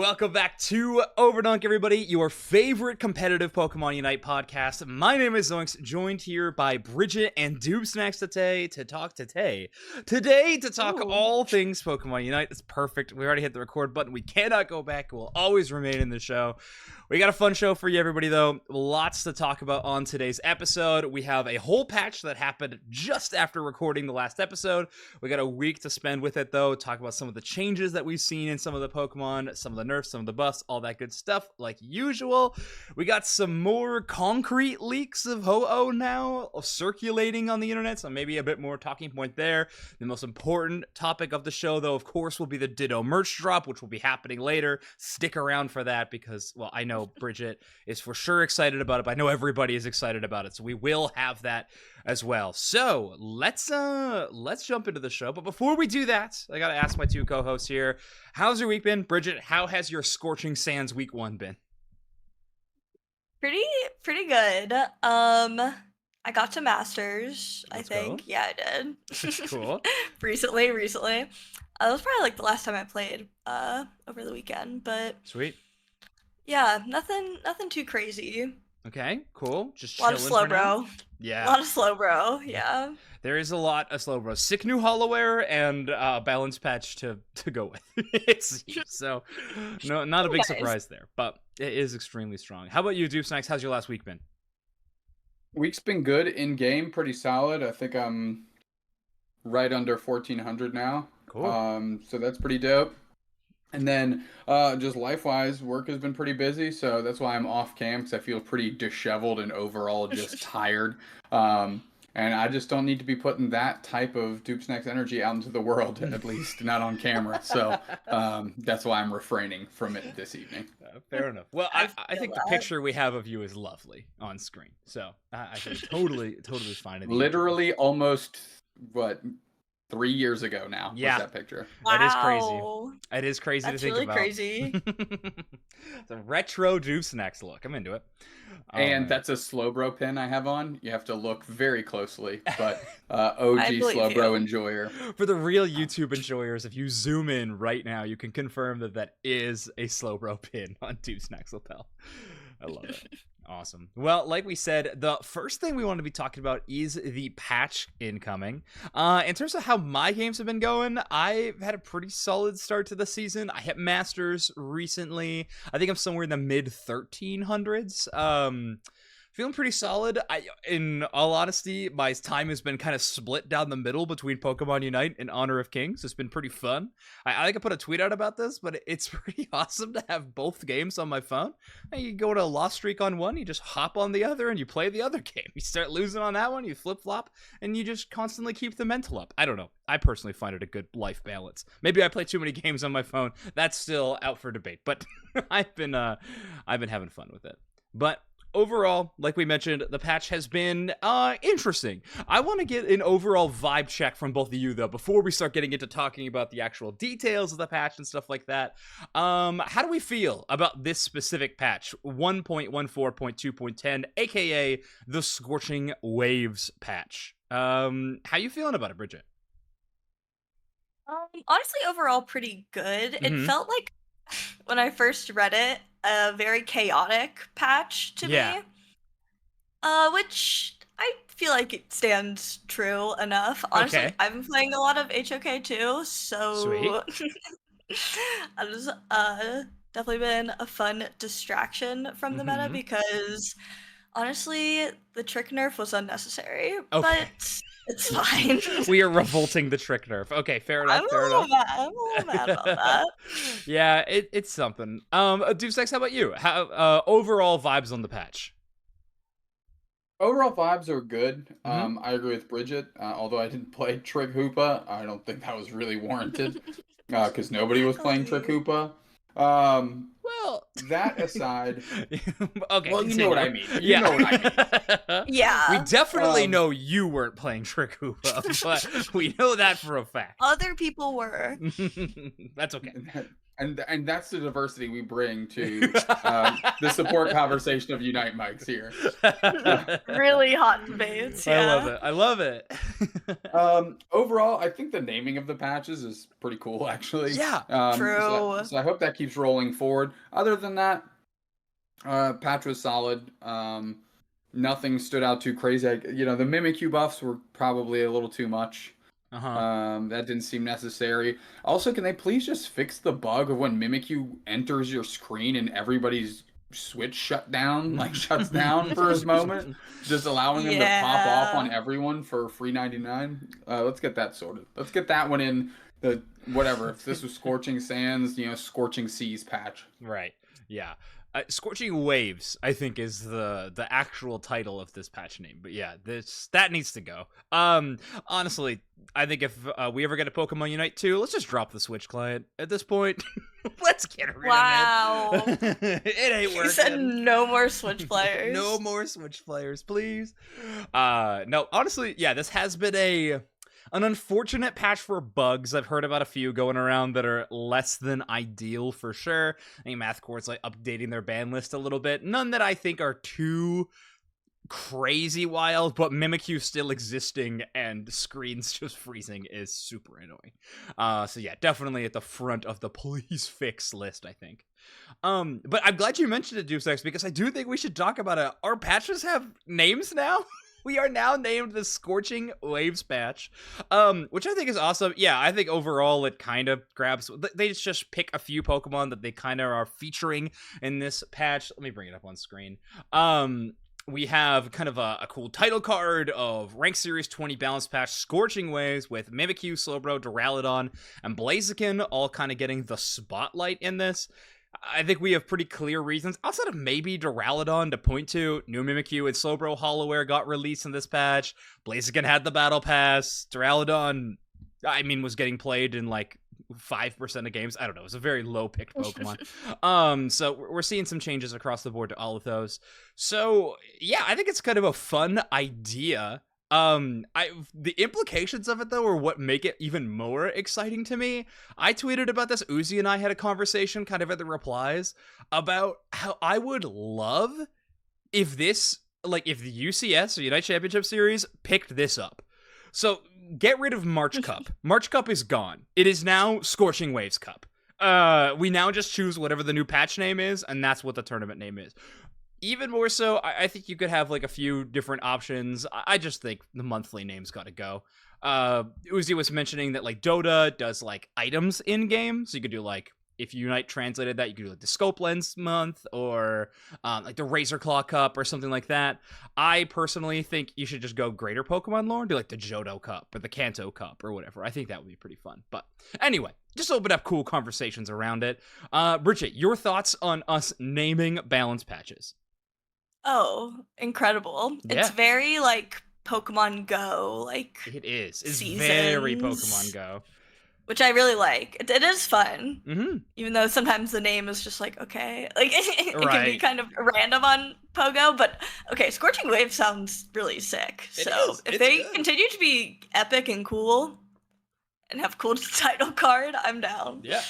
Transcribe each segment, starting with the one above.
Welcome back to Overdunk, everybody, your favorite competitive Pokemon UNITE podcast. My name is Zoinks, joined here by Bridget and Doobsnacks today to talk all things Pokemon UNITE. It's perfect. We already hit the record button. We cannot go back. We'll always remain in the show. We got a fun show for you, everybody, though. Lots to talk about on today's episode. We have a whole patch that happened just after recording the last episode. We got a week to spend with it, though. Talk about some of the changes that we've seen in some of the Pokemon, some of the nerfs, some of the buffs, all that good stuff, like usual. We got some more concrete leaks of Ho-Oh now circulating on the internet, so maybe a bit more talking point there. The most important topic of the show, though, of course, will be the Ditto merch drop, which will be happening later. Stick around for that because, well, I know Bridget is for sure excited about it, but I know everybody is excited about it, so we will have that as well. So let's jump into the show. But before we do that, I gotta ask my two co-hosts here, how's your week been? Bridget, how has your Scorching Sands week 1 been? Pretty good. I got to Masters, Let's I think. go. Yeah, I did. Cool. recently. That was probably like the last time I played over the weekend, but Sweet. yeah, nothing too crazy. Okay, cool. Just A lot of chilling slow for now? bro. Yeah. A lot of slow bro, yeah. There is a lot of slow bro. Sick new Hollowware and balance patch to go with. It's so no, not a big surprise there, but it is extremely strong. How about you, Doop Snacks? How's your last week been? Week's been good in game, pretty solid. I think I'm right under 1400 now. Cool. So that's pretty dope. And then just life-wise, work has been pretty busy, so that's why I'm off cam, because I feel pretty disheveled and overall just tired. And I just don't need to be putting that type of Doop Snacks energy out into the world, at least not on camera. So that's why I'm refraining from it this evening. Fair enough. Well, I think the picture we have of you is lovely on screen, so I think totally fine. Literally almost, 3 years ago now Yeah. was that picture. Wow. That is crazy. It is crazy to think really about. crazy. The retro Doop Snacks look. I'm into it. And that's a Slowbro pin I have on. You have to look very closely, but OG Slowbro enjoyer. For the real YouTube enjoyers, if you zoom in right now, you can confirm that is a Slowbro pin on Doop Snacks lapel. I love it. Awesome. Well, like we said, the first thing we want to be talking about is the patch incoming. In terms of how my games have been going, I've had a pretty solid start to the season. I hit Masters recently. I think I'm somewhere in the mid 1300s. Feeling pretty solid. In all honesty, my time has been kind of split down the middle between Pokemon UNITE and Honor of Kings. It's been pretty fun. I think I put a tweet out about this, but it's pretty awesome to have both games on my phone. You go to a lost streak on one, you just hop on the other, and you play the other game. You start losing on that one, you flip-flop, and you just constantly keep the mental up. I don't know. I personally find it a good life balance. Maybe I play too many games on my phone. That's still out for debate, but I've been having fun with it. But overall, like we mentioned, the patch has been interesting. I want to get an overall vibe check from both of you, though, before we start getting into talking about the actual details of the patch and stuff like that. How do we feel about this specific patch, 1.14.2.10, aka the Scorching Waves patch? How you feeling about it, Bridget? Honestly, overall, pretty good. It felt like, when I first read it, a very chaotic patch to me. Which I feel like it stands true enough. Honestly, I've been playing a lot of HOK too, so it has definitely been a fun distraction from the meta because honestly, the trick nerf was unnecessary, but it's fine. We are revolting the trick nerf. Okay, fair enough. I'm a little mad about that. Yeah, it's something. Doopsex, how about you? How overall vibes on the patch? Overall vibes are good. I agree with Bridget. Although I didn't play Trick Hoopa, I don't think that was really warranted because nobody was playing Trick Hoopa. Well, that aside, okay. Well, you know what I mean. You know what I mean. Yeah. We definitely know you weren't playing Trick Hoopa, but we know that for a fact. Other people were. That's okay. And that's the diversity we bring to the support conversation of Unite mics here. Really hot debates. Yeah. I love it. Overall, I think the naming of the patches is pretty cool, actually. Yeah, true. So I hope that keeps rolling forward. Other than that, patch was solid. Nothing stood out too crazy. The Mimikyu buffs were probably a little too much. That didn't seem necessary. Also, can they please just fix the bug of when Mimikyu enters your screen and everybody's switch shuts down for a moment, just allowing him to pop off on everyone for free 99? Let's get that sorted. Let's get that one in the whatever. If this was Scorching Sands, Scorching Seas patch. Right. Yeah. Scorching Waves, I think, is the actual title of this patch name. But yeah, that needs to go. Honestly, I think if we ever get a Pokemon Unite 2, let's just drop the Switch client at this point. Let's get rid of it. It ain't working. You said no more Switch players. No more Switch players, please. No, honestly, yeah, this has been an unfortunate patch for bugs. I've heard about a few going around that are less than ideal for sure. I think Mathcore's like updating their ban list a little bit. None that I think are too crazy wild, but Mimikyu still existing and screens just freezing is super annoying. So yeah, definitely at the front of the please fix list, I think. But I'm glad you mentioned it, Deus Ex, because I do think we should talk about it. Our patches have names now. We are now named the Scorching Waves patch, which I think is awesome. Yeah, I think overall it kind of grabs... They just pick a few Pokemon that they kind of are featuring in this patch. Let me bring it up on screen. We have kind of a cool title card of Rank Series 20 Balance Patch Scorching Waves with Mimikyu, Slowbro, Duraludon, and Blaziken all kind of getting the spotlight in this. I think we have pretty clear reasons, outside of maybe Duraludon, to point to. New Mimikyu and Slowbro Hollowware got released in this patch. Blaziken had the Battle Pass. Duraludon, was getting played in like 5% of games. I don't know. It was a very low-picked Pokemon. So we're seeing some changes across the board to all of those. So, yeah, I think it's kind of a fun idea. The implications of it, though, are what make it even more exciting to me. I tweeted about this. Uzi and I had a conversation kind of at the replies about how I would love if this, if the UCS or Unite Championship Series picked this up. So get rid of March Cup. March Cup is gone. It is now Scorching Waves Cup. We now just choose whatever the new patch name is, and that's what the tournament name is. Even more so, I think you could have like a few different options. I just think the monthly name's got to go. Uzi was mentioning that like Dota does like items in game, so you could do like, if Unite translated that, you could do like the Scope Lens month or like the Razor Claw Cup or something like that. I personally think you should just go greater Pokemon lore and do like the Johto Cup or the Kanto Cup or whatever. I think that would be pretty fun. But anyway, just open up cool conversations around it. Bridget, your thoughts on us naming balance patches? Oh, incredible. Yeah. It's very like Pokemon Go, like it is. It's very Pokemon Go. Which I really like. It is fun. Mm-hmm. Even though sometimes the name is just like, okay. Like it can be kind of random on Pogo, but okay, Scorching Wave sounds really sick. If they continue to be epic and cool and have cool title card, I'm down. Yeah.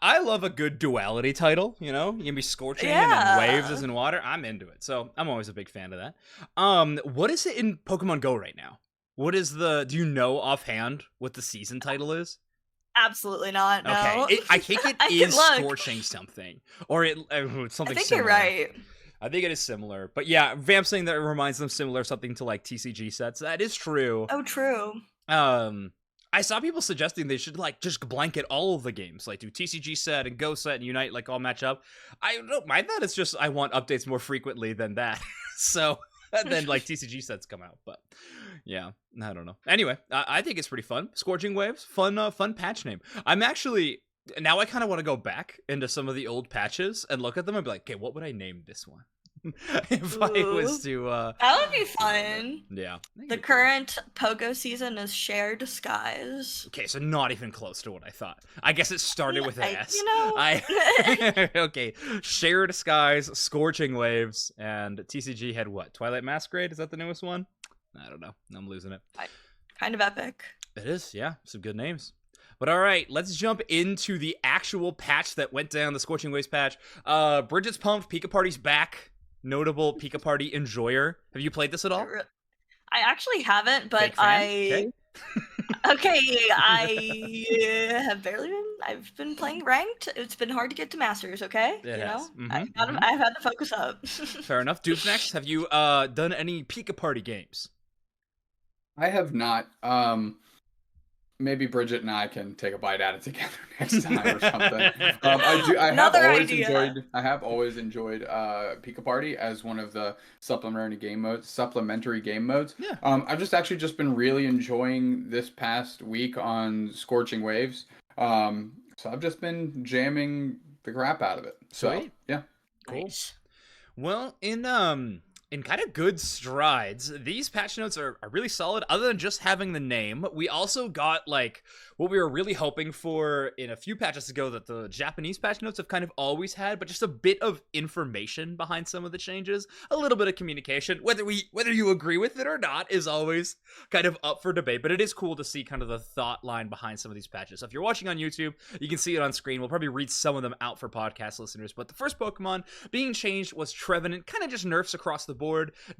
I love a good duality title, you can be Scorching and then Waves is in water. I'm into it. So I'm always a big fan of that. What is it in Pokemon Go right now? What is do you know offhand what the season title is? Absolutely not, no. Okay, I think it is Scorching something. Or something I think similar. You're right. I think it is similar. But yeah, Vamp saying that it reminds them similar something to like TCG sets. That is true. Oh, true. I saw people suggesting they should like just blanket all of the games, like do TCG set and Go set and Unite, like all match up. I don't mind that. It's just I want updates more frequently than that. So then like TCG sets come out, but yeah, I don't know. Anyway, I think it's pretty fun. Scorching Waves, fun patch name. I'm actually now I kind of want to go back into some of the old patches and look at them and be like, okay, what would I name this one? If I was to that would be fun. Yeah. The current Pogo season is Shared Skies. Okay, so not even close to what I thought. I guess it started with an S. Okay. Shared Skies, Scorching Waves, and TCG had what? Twilight Masquerade? Is that the newest one? I don't know. I'm losing it. Kind of epic. It is, yeah. Some good names. But all right, let's jump into the actual patch that went down, the Scorching Waves patch. Bridget's pumped. Pika Party's back. Notable Pika Party enjoyer. Have you played this at all? I actually haven't, but Big fan? I have barely been. I've been playing ranked. It's been hard to get to masters. Okay, It has. I've had to focus up. Fair enough. Dupes next. Have you done any Pika Party games? I have not. Maybe Bridget and I can take a bite at it together next time or something. I have always enjoyed Pika Party as one of the supplementary game modes. Yeah. I've just been really enjoying this past week on Scorching Waves. So I've just been jamming the crap out of it. So Sweet. yeah. Cool. Nice. Well, in kind of good strides, these patch notes are really solid. Other than just having the name, we also got like what we were really hoping for in a few patches ago that the Japanese patch notes have kind of always had, but just a bit of information behind some of the changes, a little bit of communication. Whether you agree with it or not is always kind of up for debate, but it is cool to see kind of the thought line behind some of these patches. So if you're watching on YouTube, you can see it on screen. We'll probably read some of them out for podcast listeners, but the first Pokemon being changed was Trevenant. Kind of just nerfs across the board.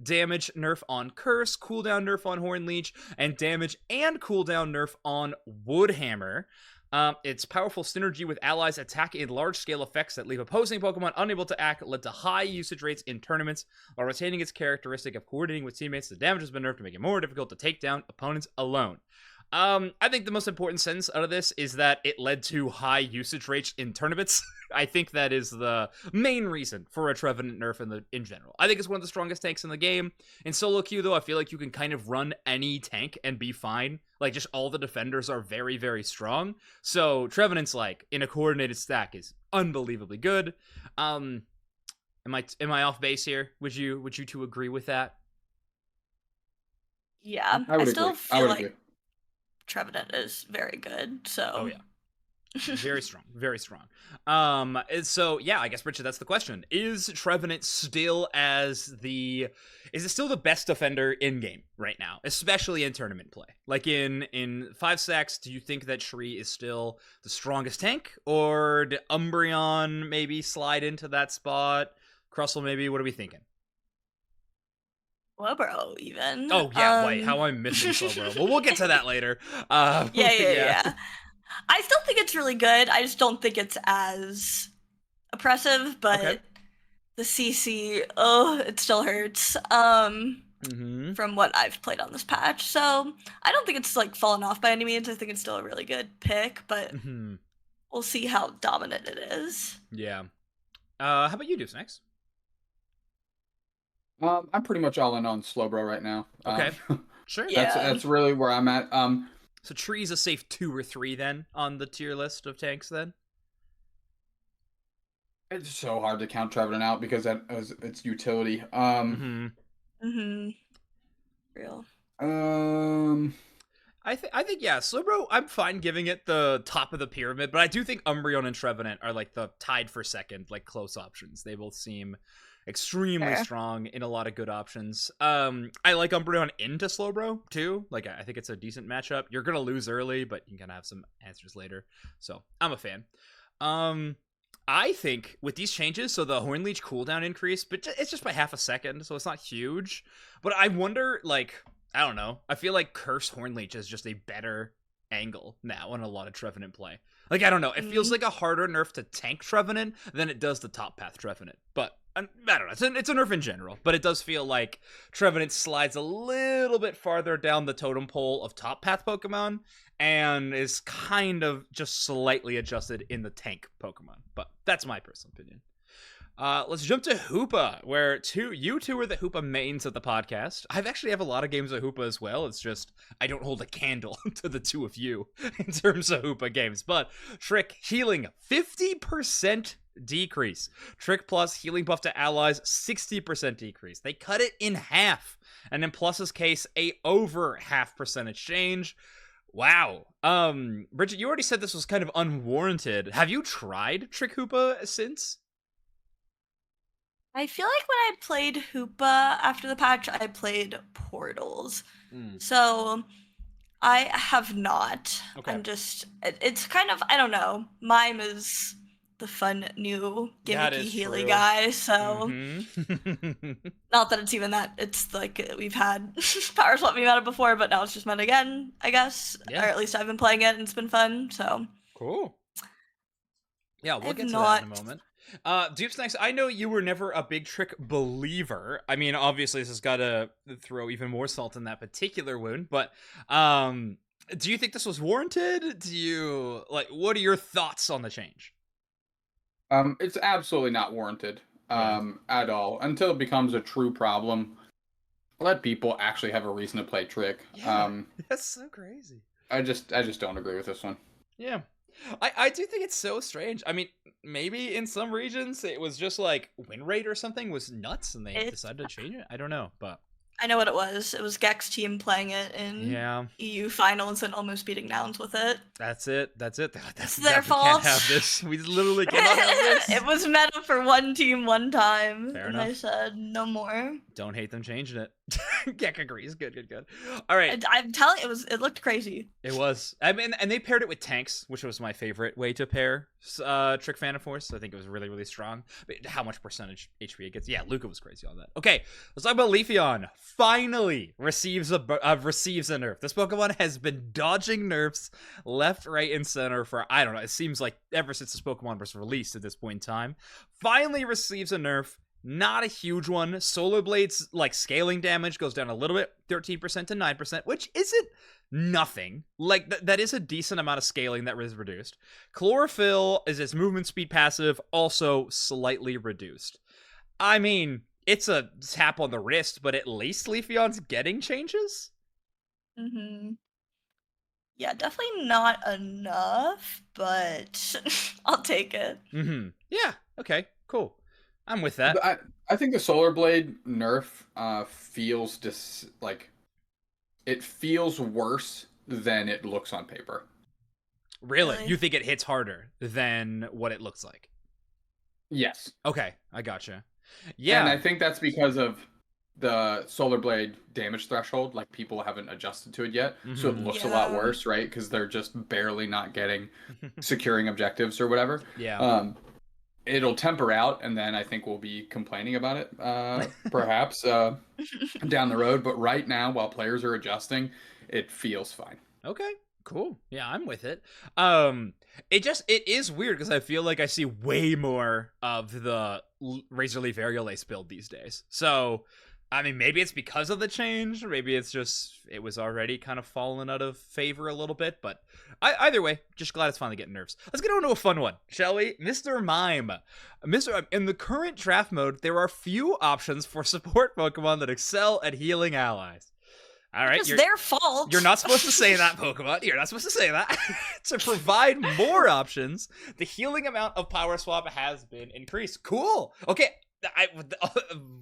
Damage nerf on Curse, cooldown nerf on Hornleech, and damage and cooldown nerf on Woodhammer. Its powerful synergy with allies attack in large-scale effects that leave opposing Pokemon unable to act led to high usage rates in tournaments. While retaining its characteristic of coordinating with teammates, the damage has been nerfed to make it more difficult to take down opponents alone. I think the most important sentence out of this is that it led to high usage rates in tournaments. I think that is the main reason for a Trevenant nerf in general. I think it's one of the strongest tanks in the game. In solo queue, though, I feel like you can kind of run any tank and be fine. Like, just all the defenders are very, very strong. So Trevenant's, like, in a coordinated stack is unbelievably good. Am I off base here? Would you two agree with that? Yeah, I still feel like Trevenant is very good, so. Oh, yeah. Very strong, very strong. So yeah, I guess Richard, that's the question. Is Trevenant still is it still the best defender in game right now, especially in tournament play? Like in 5 stacks, do you think that Shree is still the strongest tank, or did Umbreon maybe slide into that spot? Crustle maybe? What are we thinking? Slowbro, even. Oh yeah, wait, how I'm missing Slowbro. Well, we'll get to that later. Yeah. I still think it's really good. I just don't think it's as oppressive, but the CC, it still hurts. From what I've played on this patch. So I don't think it's like fallen off by any means. I think it's still a really good pick, but we'll see how dominant it is. Yeah. How about you, Deuce, next? I'm pretty much all in on Slowbro right now. Okay. Sure. That's really where I'm at. So Tree's a safe 2 or 3 then on the tier list of tanks then? It's so hard to count Trevenant out because that is its utility. Real. I think yeah, Slowbro, I'm fine giving it the top of the pyramid, but I do think Umbreon and Trevenant are like the tied for second, like close options. They both seem extremely strong in a lot of good options. I like Umbreon into Slowbro too. Like I think it's a decent matchup. You're gonna lose early, but you can have some answers later. So I'm a fan. I think with these changes, so the Hornleech cooldown increase, but it's just by half a second, so it's not huge. But I wonder, like, I don't know. I feel like Curse Hornleech is just a better angle now in a lot of Trevenant play. Like, I don't know. It feels like a harder nerf to tank Trevenant than it does the top path Trevenant. But I don't know. It's a nerf in general, but it does feel like Trevenant slides a little bit farther down the totem pole of top path Pokemon and is kind of just slightly adjusted in the tank Pokemon. But that's my personal opinion. Let's jump to Hoopa, where you two are the Hoopa mains of the podcast. I actually have a lot of games of Hoopa as well. It's just I don't hold a candle to the two of you in terms of Hoopa games. But Trick healing 50% decrease. Trick plus healing buff to allies 60% decrease. They cut it in half, and in Plus's case, a over half percentage change. Wow. Bridget, you already said this was kind of unwarranted. Have you tried Trick Hoopa since? I feel like when I played Hoopa after the patch, I played Portals. So I have not. Okay. I'm just, it's kind of, I don't know. Mime is the fun new gimmicky Healy true. guy, so Mm-hmm. not that it's even that. It's like we've had Power Swap meta before, but now it's just meta again, I guess. Yeah. Or at least I've been playing it and it's been fun, so. Cool. Yeah, we'll get to not... that in a moment. Dupes next. I know you were never a big trick believer. I mean, obviously this has got to throw even more salt in that particular wound, but do you think this was warranted? Do you like? What are your thoughts on the change? It's absolutely not warranted at all until it becomes a true problem. Let people actually have a reason to play trick. Yeah, that's so crazy. I just don't agree with this one. Yeah. I do think it's so strange. I mean, maybe in some regions it was just like win rate or something was nuts and they decided to change it. I don't know, but I know what it was. It was Gek's team playing it in EU finals and almost beating Nouns with it. That's it. That's their fault. We can't have this. We literally cannot have this. It was meta for one team one time. Fair and enough. I said no more. Don't hate them changing it. Gek agrees. Good. All right. I'm telling you, it looked crazy. It was. I mean, and they paired it with tanks, which was my favorite way to pair Trick Phantom Force. I think it was really, really strong. But how much percentage HP it gets? Yeah, Luca was crazy on that. Okay, let's talk about Leafeon. Finally receives a nerf. This Pokemon has been dodging nerfs left, right, and center for, I don't know, it seems like ever since this Pokemon was released at this point in time. Finally receives a nerf. Not a huge one. Solar Blade's like scaling damage goes down a little bit, 13% to 9%, which isn't nothing. Like that is a decent amount of scaling that is reduced. Chlorophyll is its movement speed passive, also slightly reduced. I mean, it's a tap on the wrist, but at least Leafeon's getting changes. Yeah, definitely not enough, but I'll take it. Yeah. Okay. Cool. I'm with that. I think the Solar Blade nerf feels it feels worse than it looks on paper. Really? You think it hits harder than what it looks like? Yes. Okay, I gotcha. Yeah. And I think that's because of the Solar Blade damage threshold. Like, people haven't adjusted to it yet, so it looks a lot worse, right? Because they're just barely not getting securing objectives or whatever. Yeah. It'll temper out, and then I think we'll be complaining about it, perhaps, down the road. But right now, while players are adjusting, it feels fine. Okay, cool. Yeah, I'm with it. It is weird because I feel like I see way more of the Razor Leaf Aerial Ace build these days. So, I mean, maybe it's because of the change. Maybe it's just it was already kind of fallen out of favor a little bit. But either way, just glad it's finally getting nerfs. Let's get on to a fun one, shall we? Mr. Mime. In the current draft mode, there are few options for support Pokemon that excel at healing allies. All right, it's their fault. You're not supposed to say that, Pokemon. You're not supposed to say that. To provide more options, the healing amount of Power Swap has been increased. Cool. Okay.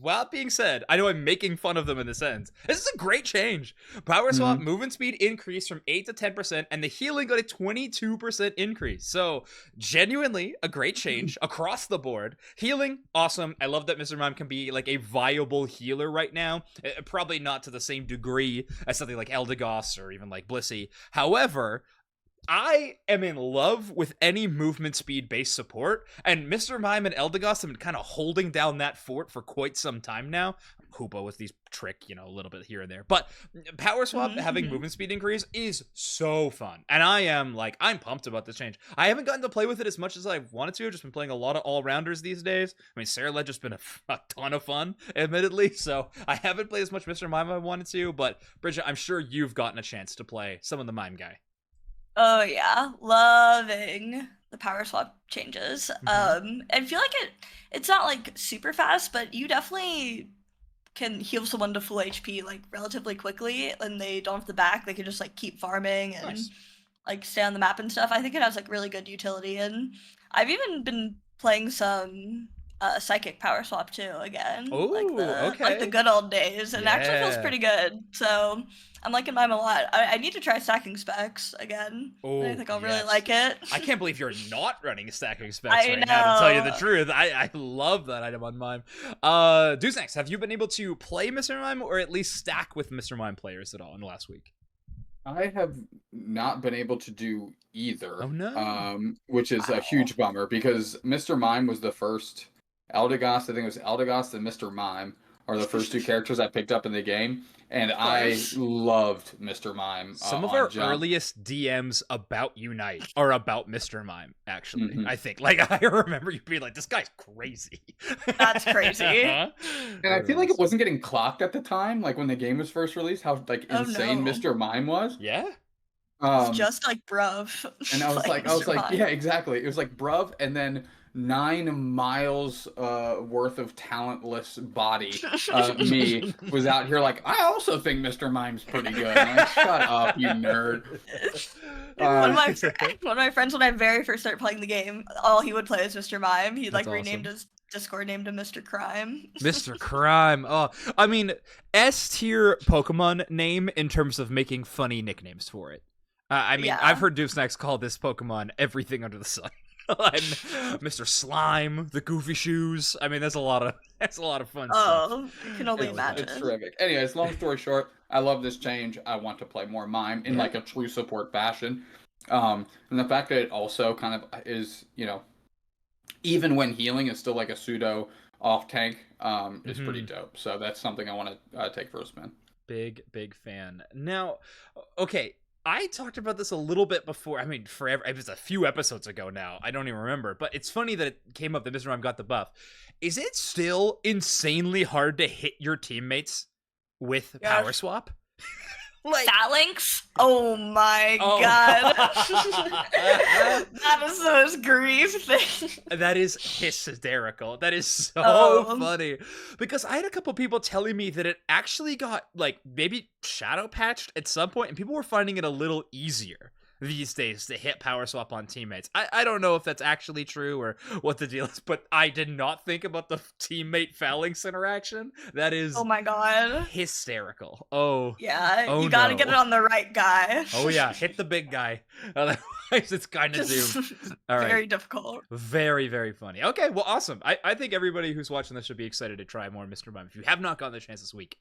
While being said, I know I'm making fun of them in this sentence. This is a great change. Power Swap movement speed increased from 8 to 10%, and the healing got a 22% increase. So, genuinely, a great change across the board. Healing, awesome. I love that Mr. Mime can be like a viable healer right now. Probably not to the same degree as something like Eldegoss or even like Blissey. However, I am in love with any movement speed based support, and Mr. Mime and Eldegoss have been kind of holding down that fort for quite some time now. Hoopa with these trick, a little bit here and there, but Power Swap having movement speed increase is so fun, and I'm pumped about this change. I haven't gotten to play with it as much as I wanted to. I've just been playing a lot of all-rounders these days. I mean, Sarah Ledge has been a ton of fun, admittedly, so I haven't played as much Mr. Mime as I wanted to, but Bridget, I'm sure you've gotten a chance to play some of the Mime guy. Oh yeah, loving the Power Swap changes. I feel like it's not like super fast, but you definitely can heal someone to full HP like relatively quickly, and they don't have to back. They can just like keep farming and like stay on the map and stuff. I think it has like really good utility, and I've even been playing some Psychic Power Swap too again. Oh, like the good old days, and it actually feels pretty good. So I'm liking mine a lot. I need to try stacking specs again. Oh, I think I'll really like it. I can't believe you're not running stacking specs right now, to tell you the truth. I love that item on Mime. Deucenex, have you been able to play Mr. Mime or at least stack with Mr. Mime players at all in the last week? I have not been able to do Oh either, no. which is a Wow. huge bummer because Mr. Mime was the first Eldegoss. I think it was Eldegoss and Mr. Mime are the first two characters I picked up in the game, and Of I course. loved Mr. Mime Some of on our Jump. earliest DMs about Unite are about Mr. Mime, actually. Hmm. I think. Like, I remember you being like, this guy's crazy. That's crazy. That And I was feel like it awesome. wasn't getting clocked at the time, like when the game was first released, how like Oh insane no. Mr. Mime was. Yeah? It's Um, just like bruv And playing I was Mr. like, yeah, Mime. exactly. It was like, bruv, and then 9 miles worth of talentless body. Me was out here like, I also think Mr. Mime's pretty good. And I'm like, shut up, you nerd. One of Uh, my one of my friends, when I very first started playing the game, all he would play is Mr. Mime. He That's like renamed awesome. his Discord, named him Mr. Crime. Mr. Crime. Oh, I mean, S tier Pokemon name in terms of making funny nicknames for it. I mean, I've Yeah. heard Doofsnacks call this Pokemon everything under the sun. And Mr. Slime, the Goofy Shoes. I mean, that's a lot of fun stuff. Oh, I can only I like that. it's imagine. terrific. Anyways, long story short, I love this change. I want to play more Mime in Yeah. like a true support fashion. And the fact that it also kind of is, even when healing, it's still like a pseudo off tank is pretty dope. So that's something I want to take for a spin. Big fan. Now, okay, I talked about this a little bit before. I mean, forever. It was a few episodes ago now. I don't even remember. But it's funny that it came up that Mr. Mime got the buff. Is it still insanely hard to hit your teammates with Power Swap? Like Phalanx? Oh my Oh. god. That is the most grief thing. That is hysterical. That is so Oh. funny. Because I had a couple people telling me that it actually got, like, maybe shadow patched at some point, and people were finding it a little easier these days to hit Power Swap on teammates. I don't know if that's actually true or what the deal is, but I did not think about the teammate phalanx interaction. That is Oh my god. hysterical. Oh. Yeah, Oh, you gotta no. get it on the right guy. Oh yeah, hit the big guy. Otherwise, it's kind of doomed. All right. Very difficult. Very, very funny. Okay, well, awesome. I think everybody who's watching this should be excited to try more Mr. Mime if you have not gotten the chance this week.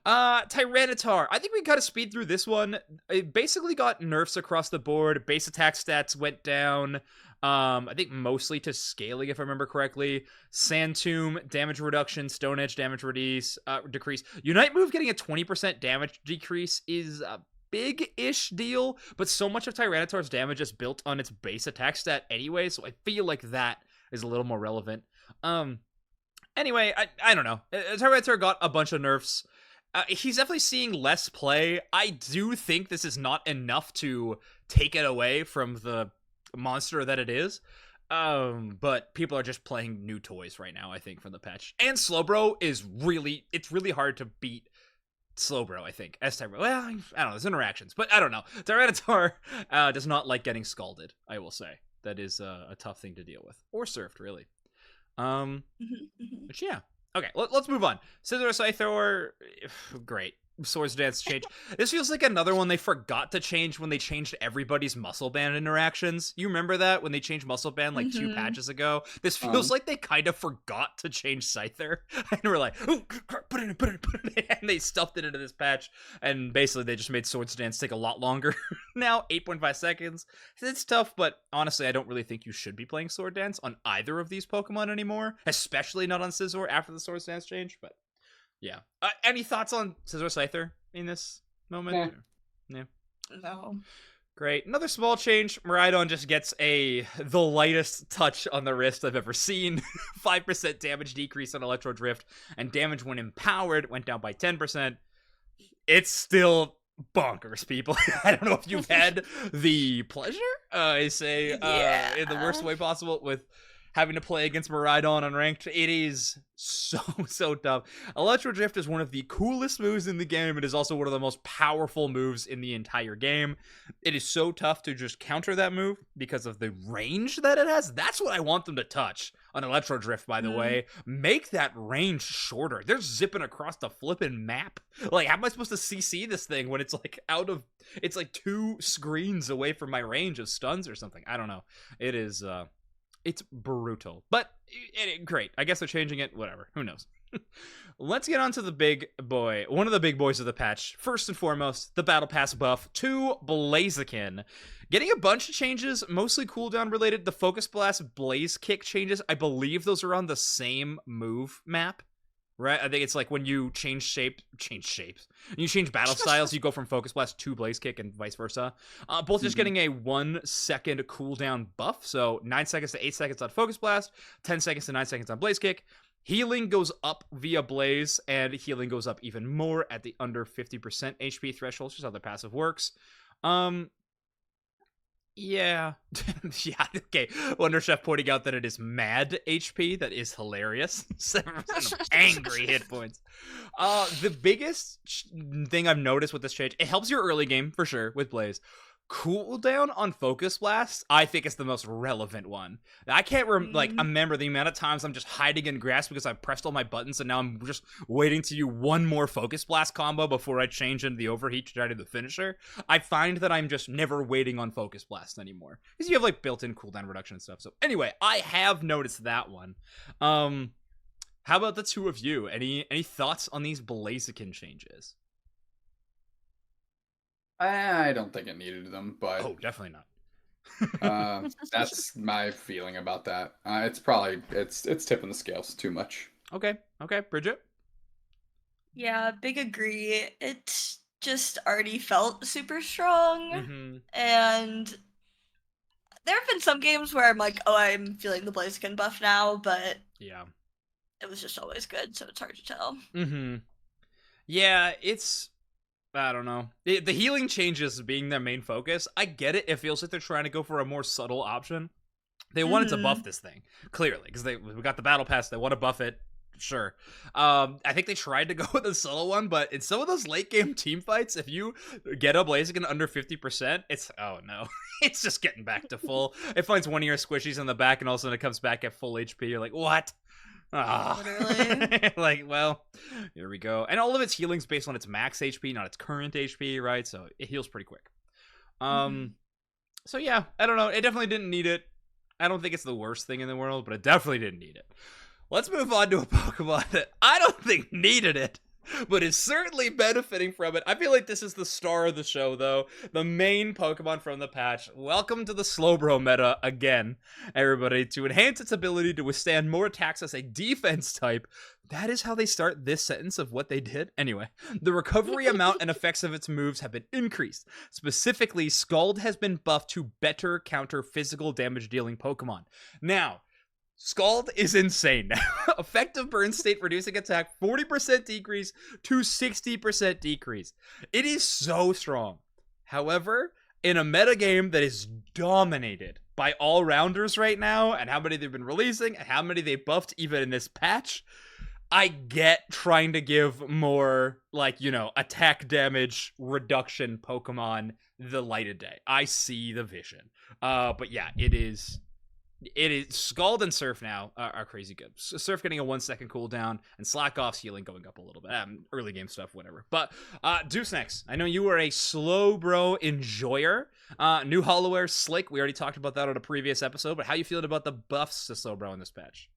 Tyranitar. I think we got to speed through this one. It basically got nerfs across the board. Base attack stats went down. I think mostly to scaling, if I remember correctly. Sand Tomb, damage reduction, Stone Edge damage decrease. Unite move getting a 20% damage decrease is a big-ish deal, but so much of Tyranitar's damage is built on its base attack stat anyway, so I feel like that is a little more relevant. Anyway, I don't know. Tyranitar got a bunch of nerfs. He's definitely seeing less play. I do think this is not enough to take it away from the monster that it is. But people are just playing new toys right now, I think, from the patch. And Slowbro is it's really hard to beat Slowbro, I think. As Tyranitar. Well, I don't know. There's interactions, but I don't know. Tyranitar does not like getting scalded, I will say. That is a tough thing to deal with. Or surfed, really. But yeah. Okay, let's move on. Scissor Scyther, great. Swords Dance change. This feels like another one they forgot to change when they changed everybody's muscle band interactions. You remember that when they changed muscle band like 2 patches ago? This feels like they kind of forgot to change Scyther. And we're like, oh, put it in. And they stuffed it into this patch. And basically they just made Swords Dance take a lot longer. Now, 8.5 seconds. It's tough, but honestly, I don't really think you should be playing Sword Dance on either of these Pokemon anymore. Especially not on Scizor after the Swords Dance change, but yeah. Any thoughts on Scizor Scyther in this moment? Yeah. No. Great. Another small change. Miraidon just gets the lightest touch on the wrist I've ever seen. 5% damage decrease on Electro Drift, and damage when empowered went down by 10%. It's still bonkers, people. I don't know if you've had the pleasure, I say, in the worst way possible, with having to play against Miraidon unranked. It is so tough. Electro Drift is one of the coolest moves in the game. It is also one of the most powerful moves in the entire game. It is so tough to just counter that move because of the range that it has. That's what I want them to touch on Electro Drift, by the way. Make that range shorter. They're zipping across the flipping map. Like, how am I supposed to CC this thing when it's like it's like 2 screens away from my range of stuns or something? I don't know. It is It's brutal, but great. I guess they're changing it. Whatever. Who knows? Let's get on to the big boy. One of the big boys of the patch. First and foremost, the Battle Pass buff to Blaziken. Getting a bunch of changes, mostly cooldown related. The Focus Blast Blaze Kick changes, I believe those are on the same move map. Right? I think it's like when you change shapes. When you change battle styles, you go from Focus Blast to Blaze Kick and vice versa. Both just getting a 1 second cooldown buff. So 9 seconds to 8 seconds on Focus Blast, 10 seconds to 9 seconds on Blaze Kick. Healing goes up via Blaze, and healing goes up even more at the under 50% HP threshold, just how the passive works. Yeah. Yeah, okay. Wonder Chef pointing out that it is mad HP. That is hilarious. 7% of angry hit points. The biggest thing I've noticed with this change, it helps your early game, for sure, with Blaze. Cooldown on Focus Blast, I think is the most relevant one. I can't remember the amount of times I'm just hiding in grass because I pressed all my buttons and now I'm just waiting to do one more Focus Blast combo before I change into the Overheat to try to do the finisher. I find that I'm just never waiting on Focus Blast anymore because you have like built-in cooldown reduction and stuff. So anyway, I have noticed that one. How about the two of you? Any thoughts on these Blaziken changes? I don't think it needed them, but definitely not. That's my feeling about that. It's probably it's tipping the scales too much. Okay, Bridget. Yeah, big agree. It just already felt super strong, and there have been some games where I'm like, oh, I'm feeling the Blaziken buff now, but yeah, it was just always good, so it's hard to tell. Yeah, it's. I don't know. The healing changes being their main focus. I get it. It feels like they're trying to go for a more subtle option. They wanted to buff this thing, clearly, because we got the Battle Pass. They want to buff it. Sure. I think they tried to go with a subtle one, but in some of those late game team fights, if you get a Blaziken under 50%, it's, oh no. It's just getting back to full. It finds one of your squishies in the back, and all of a sudden it comes back at full HP. You're like, what? Literally. Like, well, here we go. And all of its healing's based on its max HP, not its current HP, right? So it heals pretty quick. So yeah, I don't know. It definitely didn't need it. I don't think it's the worst thing in the world, but it definitely didn't need it. Let's move on to a Pokemon that I don't think needed it, but is certainly benefiting from it. I feel like this is the star of the show, though. The main Pokemon from the patch. Welcome to the Slowbro meta again, everybody. To enhance its ability to withstand more attacks as a defense type. That is how they start this sentence of what they did. Anyway, the recovery amount and effects of its moves have been increased. Specifically, Scald has been buffed to better counter physical damage dealing Pokemon. Now, Scald is insane now. Effective burn state reducing attack 40% decrease to 60% decrease. It is so strong. However, in a metagame that is dominated by all-rounders right now, and how many they've been releasing, and how many they buffed even in this patch, I get trying to give more, like, you know, attack damage reduction Pokemon the light of day. I see the vision. But yeah, it is Scald and Surf now are crazy good. Surf getting a 1 second cooldown, and Slack Off's healing going up a little bit. Early game stuff, whatever. But Deuce next. I know you were a Slowbro enjoyer. New Hollowware Slick. We already talked about that on a previous episode. But how you feeling about the buffs to Slowbro in this patch?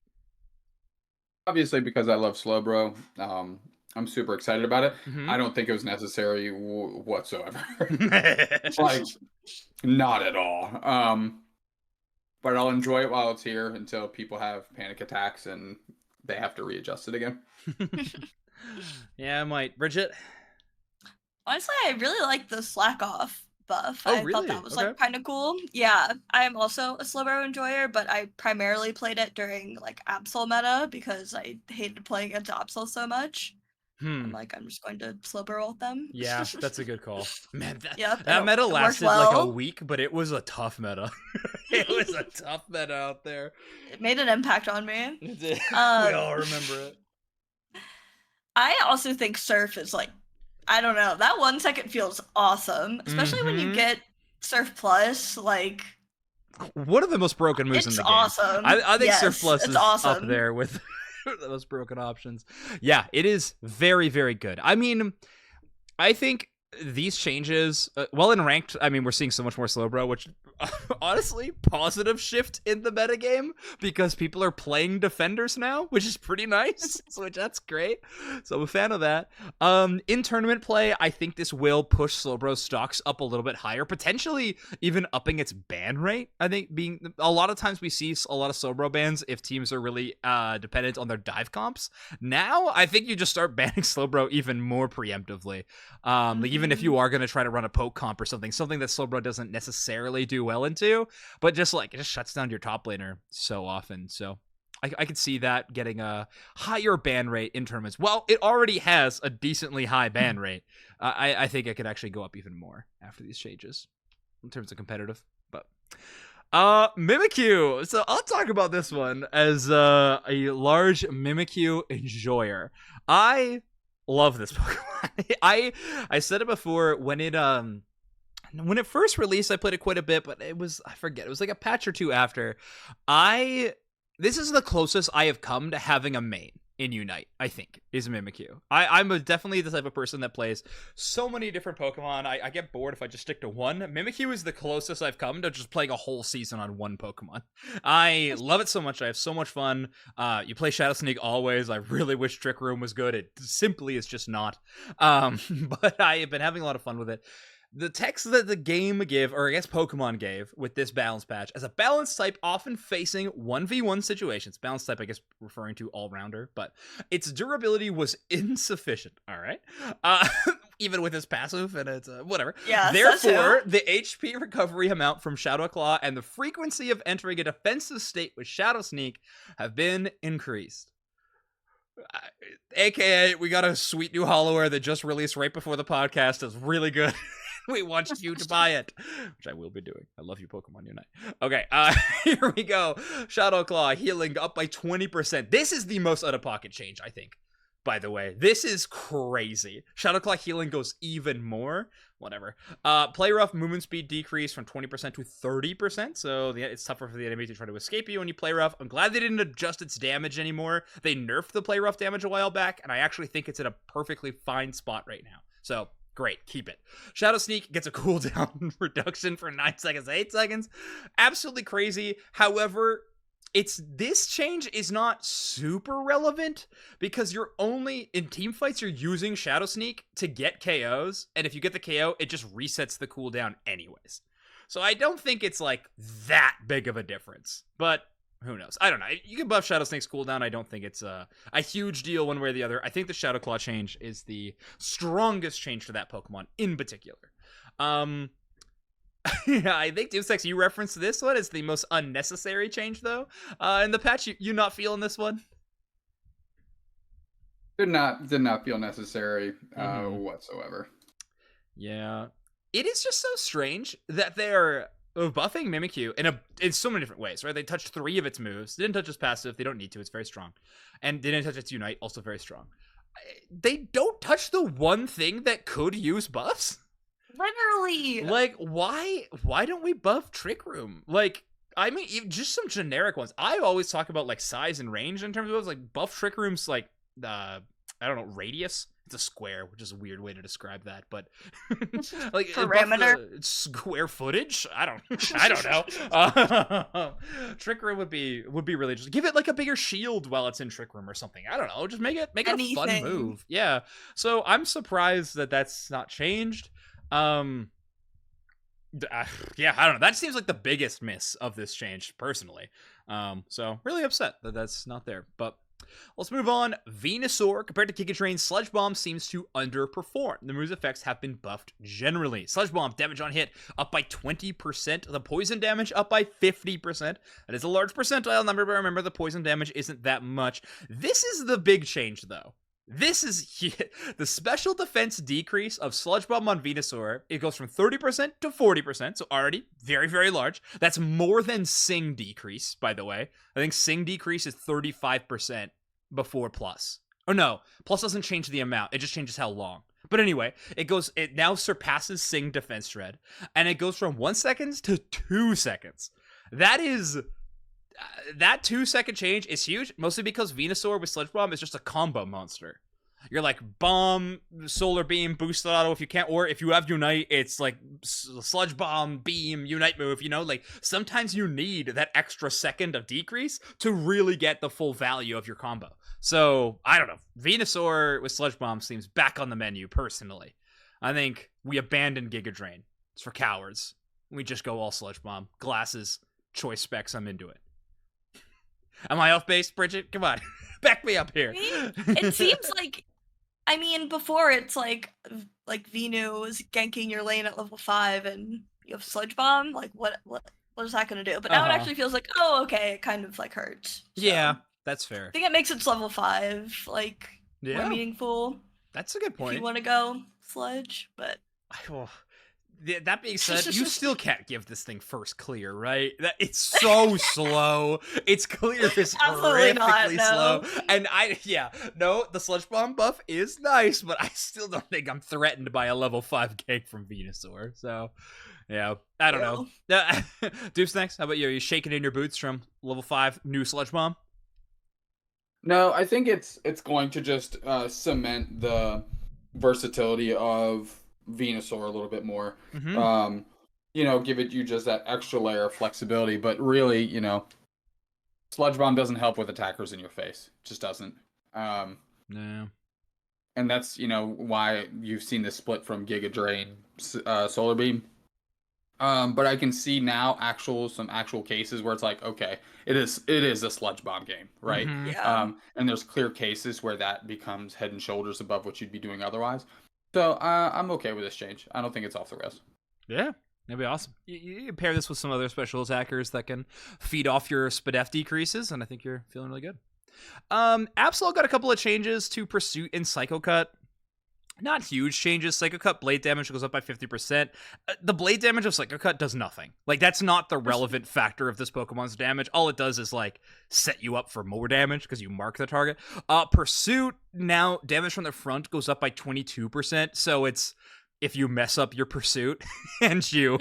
Obviously, because I love Slowbro, I'm super excited about it. I don't think it was necessary whatsoever. Like, not at all. But I'll enjoy it while it's here until people have panic attacks and they have to readjust it again. Yeah, I might. Bridget? Honestly, I really like the Slack Off buff. Oh, I really? thought that was like kind of cool. Yeah, I am also a Slowbro enjoyer, but I primarily played it during like Absol meta because I hated playing against Absol so much. I'm just going to Slowbro ult them. Yeah, that's a good call. Man, Yep, that meta lasted like a week, but it was a tough meta. It was a tough meta out there. It made an impact on me. It did. We all remember it. I also think Surf is like, I don't know, that 1 second feels awesome, especially when you get Surf Plus, like... One of the most broken moves in the game. It's awesome. I think Surf Plus is awesome. up there with the most broken options. Yeah, it is very, very good. I mean, I think these changes, well, in ranked, I mean, we're seeing so much more Slowbro, which honestly, positive shift in the metagame because people are playing defenders now, which is pretty nice. So that's great. So I'm a fan of that. In tournament play, I think this will push Slowbro's stocks up a little bit higher, potentially even upping its ban rate. I think being a lot of times we see a lot of Slowbro bans if teams are really dependent on their dive comps. Now, I think you just start banning Slowbro even more preemptively. Like even if you are going to try to run a poke comp or something that Slowbro doesn't necessarily do well into, but just like it just shuts down your top laner so often. So I could see that getting a higher ban rate in tournaments. Well, it already has a decently high ban rate. I think it could actually go up even more after these changes in terms of competitive. But Mimikyu. So I'll talk about this one as a large Mimikyu enjoyer. I love this Pokemon. I said it before when it first released, I played it quite a bit, but it was like a patch or two after. This is the closest I have come to having a main in Unite, I think, is Mimikyu. I'm definitely the type of person that plays so many different Pokemon. I get bored if I just stick to one. Mimikyu is the closest I've come to just playing a whole season on one Pokemon. I love it so much. I have so much fun. You play Shadow Sneak always. I really wish Trick Room was good. It simply is just not. But I have been having a lot of fun with it. The text that the game gave, or I guess Pokemon gave, with this balance patch, as a balance type often facing 1v1 situations. Balance type, I guess, referring to all-rounder, but its durability was insufficient, all right? Even with its passive and its whatever. Yeah, therefore, the HP recovery amount from Shadow Claw and the frequency of entering a defensive state with Shadow Sneak have been increased. AKA, we got a sweet new Hollowware that just released right before the podcast. Is really good. We want you to buy it, which I will be doing. I love you, Pokemon Unite. Okay, here we go. Shadow Claw healing up by 20%. This is the most out-of-pocket change, I think. By the way, this is crazy. Shadow Claw healing goes even more. Whatever. Play rough movement speed decrease from 20% to 30%. So it's tougher for the enemy to try to escape you when you play rough. I'm glad they didn't adjust its damage anymore. They nerfed the play rough damage a while back, and I actually think it's in a perfectly fine spot right now. So great, keep it. Shadow Sneak gets a cooldown reduction for 9 seconds to 8 seconds. Absolutely crazy. However, this change is not super relevant because you're only in team fights, you're using Shadow Sneak to get KOs, and if you get the KO, it just resets the cooldown anyways. So I don't think it's like that big of a difference, but who knows? I don't know. You can buff Shadow Snake's cooldown. I don't think it's a huge deal one way or the other. I think the Shadow Claw change is the strongest change to that Pokemon in particular. Yeah, I think Doomsex, you referenced this one as the most unnecessary change, though. In the patch, you not feeling this one? Did not feel necessary whatsoever. Yeah, it is just so strange that they're buffing Mimikyu in so many different ways, right? They touched 3 of its moves. They didn't touch its passive. They don't need to. It's very strong. And they didn't touch its Unite. Also very strong. They don't touch the one thing that could use buffs. Literally. Like, why don't we buff Trick Room? Like, I mean, just some generic ones. I always talk about, like, size and range in terms of buffs. Like, buff Trick Room's, like, I don't know, radius? It's a square, which is a weird way to describe that, but like parameter, square footage. I don't know. Trick Room would be really just give it like a bigger shield while it's in Trick Room or something. I don't know. Just make it a fun move. Yeah. So I'm surprised that that's not changed. Yeah, I don't know. That seems like the biggest miss of this change, personally. So really upset that that's not there, but. Let's move on. Venusaur, compared to Giga Drain, Sludge Bomb seems to underperform. The move's effects have been buffed generally. Sludge Bomb, damage on hit, up by 20%. The poison damage, up by 50%. That is a large percentile number, but remember, the poison damage isn't that much. This is the big change, though. This is the special defense decrease of Sludge Bomb on Venusaur. It goes from 30% to 40%, so already very, very large. That's more than Sing decrease, by the way. I think Sing decrease is 35% before plus. Oh no, plus doesn't change the amount. It just changes how long. But anyway, it now surpasses Sing defense shred, and it goes from 1 second to 2 seconds. That 2 second change is huge, mostly because Venusaur with Sludge Bomb is just a combo monster. You're like bomb, solar beam, boosted auto if you can't, or if you have unite, it's like sludge bomb, beam, unite move, you know, like sometimes you need that extra second of decrease to really get the full value of your combo. So I don't know, Venusaur with sludge bomb seems back on the menu personally. I think we abandon Giga Drain. It's for cowards. We just go all sludge bomb, glasses, choice specs. I'm into it. Am I off base, Bridget? Come on, back me up here. It seems like, I mean, before it's like Venu is ganking your lane at level 5 and you have Sludge Bomb. Like, what is that going to do? But now it actually feels like, oh, okay, it kind of like hurts. So, yeah, that's fair. I think it makes its level 5 like more meaningful. That's a good point. If you want to go Sludge, but that being said, you still can't give this thing first clear, right? It's so slow. Its clear is horrifically slow. And the Sludge Bomb buff is nice, but I still don't think I'm threatened by a level 5 gank from Venusaur. So, yeah, I don't know. Dupes next. How about you? Are you shaking in your boots from level 5 new Sludge Bomb? No, I think it's going to just cement the versatility of Venusaur a little bit more. Give you just that extra layer of flexibility, but really, Sludge Bomb doesn't help with attackers in your face. It just doesn't. No. And that's, why you've seen this split from Giga Drain, Solar Beam. But I can see now some actual cases where it's like, okay, it is a Sludge Bomb game, right? Yeah. And there's clear cases where that becomes head and shoulders above what you'd be doing otherwise. So I'm okay with this change. I don't think it's off the rails. Yeah, that'd be awesome. You pair this with some other special attackers that can feed off your SPDF decreases, and I think you're feeling really good. Absol got a couple of changes to Pursuit and Psycho Cut. Not huge changes. Psycho Cut blade damage goes up by 50%. The blade damage of Psycho Cut does nothing. Like, that's not the relevant factor of this Pokemon's damage. All it does is, like, set you up for more damage because you mark the target. Pursuit, now, damage from the front goes up by 22%. So it's, if you mess up your Pursuit and you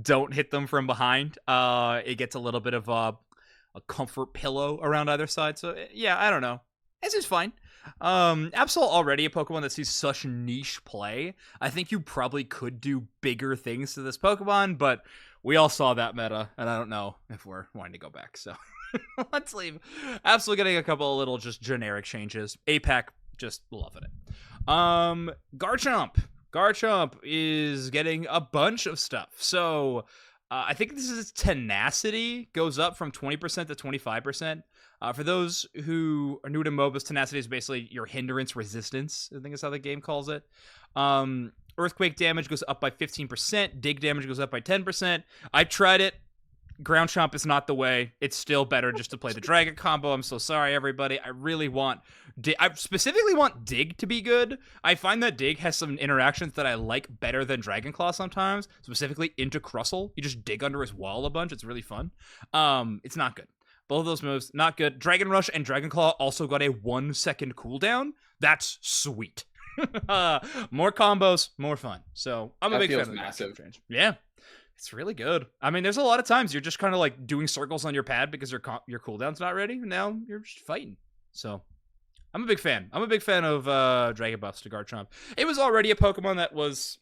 don't hit them from behind, it gets a little bit of a comfort pillow around either side. So, yeah, I don't know. This is fine. Absol already a Pokemon that sees such niche play. I think you probably could do bigger things to this Pokemon, but we all saw that meta, and I don't know if we're wanting to go back, so let's leave. Absol getting a couple of little just generic changes. APAC, just loving it. Garchomp is getting a bunch of stuff. So I think this is Tenacity goes up from 20% to 25%. For those who are new to MOBAs, Tenacity is basically your hindrance resistance, I think is how the game calls it. Earthquake damage goes up by 15%. Dig damage goes up by 10%. I tried it. Ground Chomp is not the way. It's still better just to play the Dragon combo. I'm so sorry, everybody. I specifically want Dig to be good. I find that Dig has some interactions that I like better than Dragon Claw sometimes, specifically into Crustle. You just dig under his wall a bunch. It's really fun. It's not good. Both of those moves, not good. Dragon Rush and Dragon Claw also got a 1 second cooldown. That's sweet. More combos, more fun. So I'm a big fan of massive change. Yeah, it's really good. I mean, there's a lot of times you're just kind of like doing circles on your pad because your cooldown's not ready. Now you're just fighting. So I'm a big fan. I'm a big fan of Dragon Buffs to Garchomp. It was already a Pokemon that was...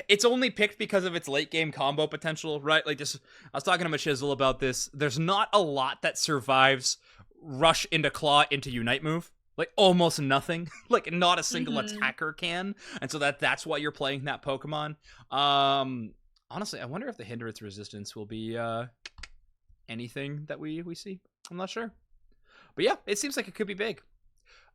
it's only picked because of its late game combo potential, right? Like, just I was talking to Machizzle about this. There's not a lot that survives Rush into Claw into Unite move. Like, almost nothing. Like, not a single attacker can. And so that's why you're playing that Pokemon. Honestly, I wonder if the hindrance resistance will be anything that we see. I'm not sure. But yeah, it seems like it could be big.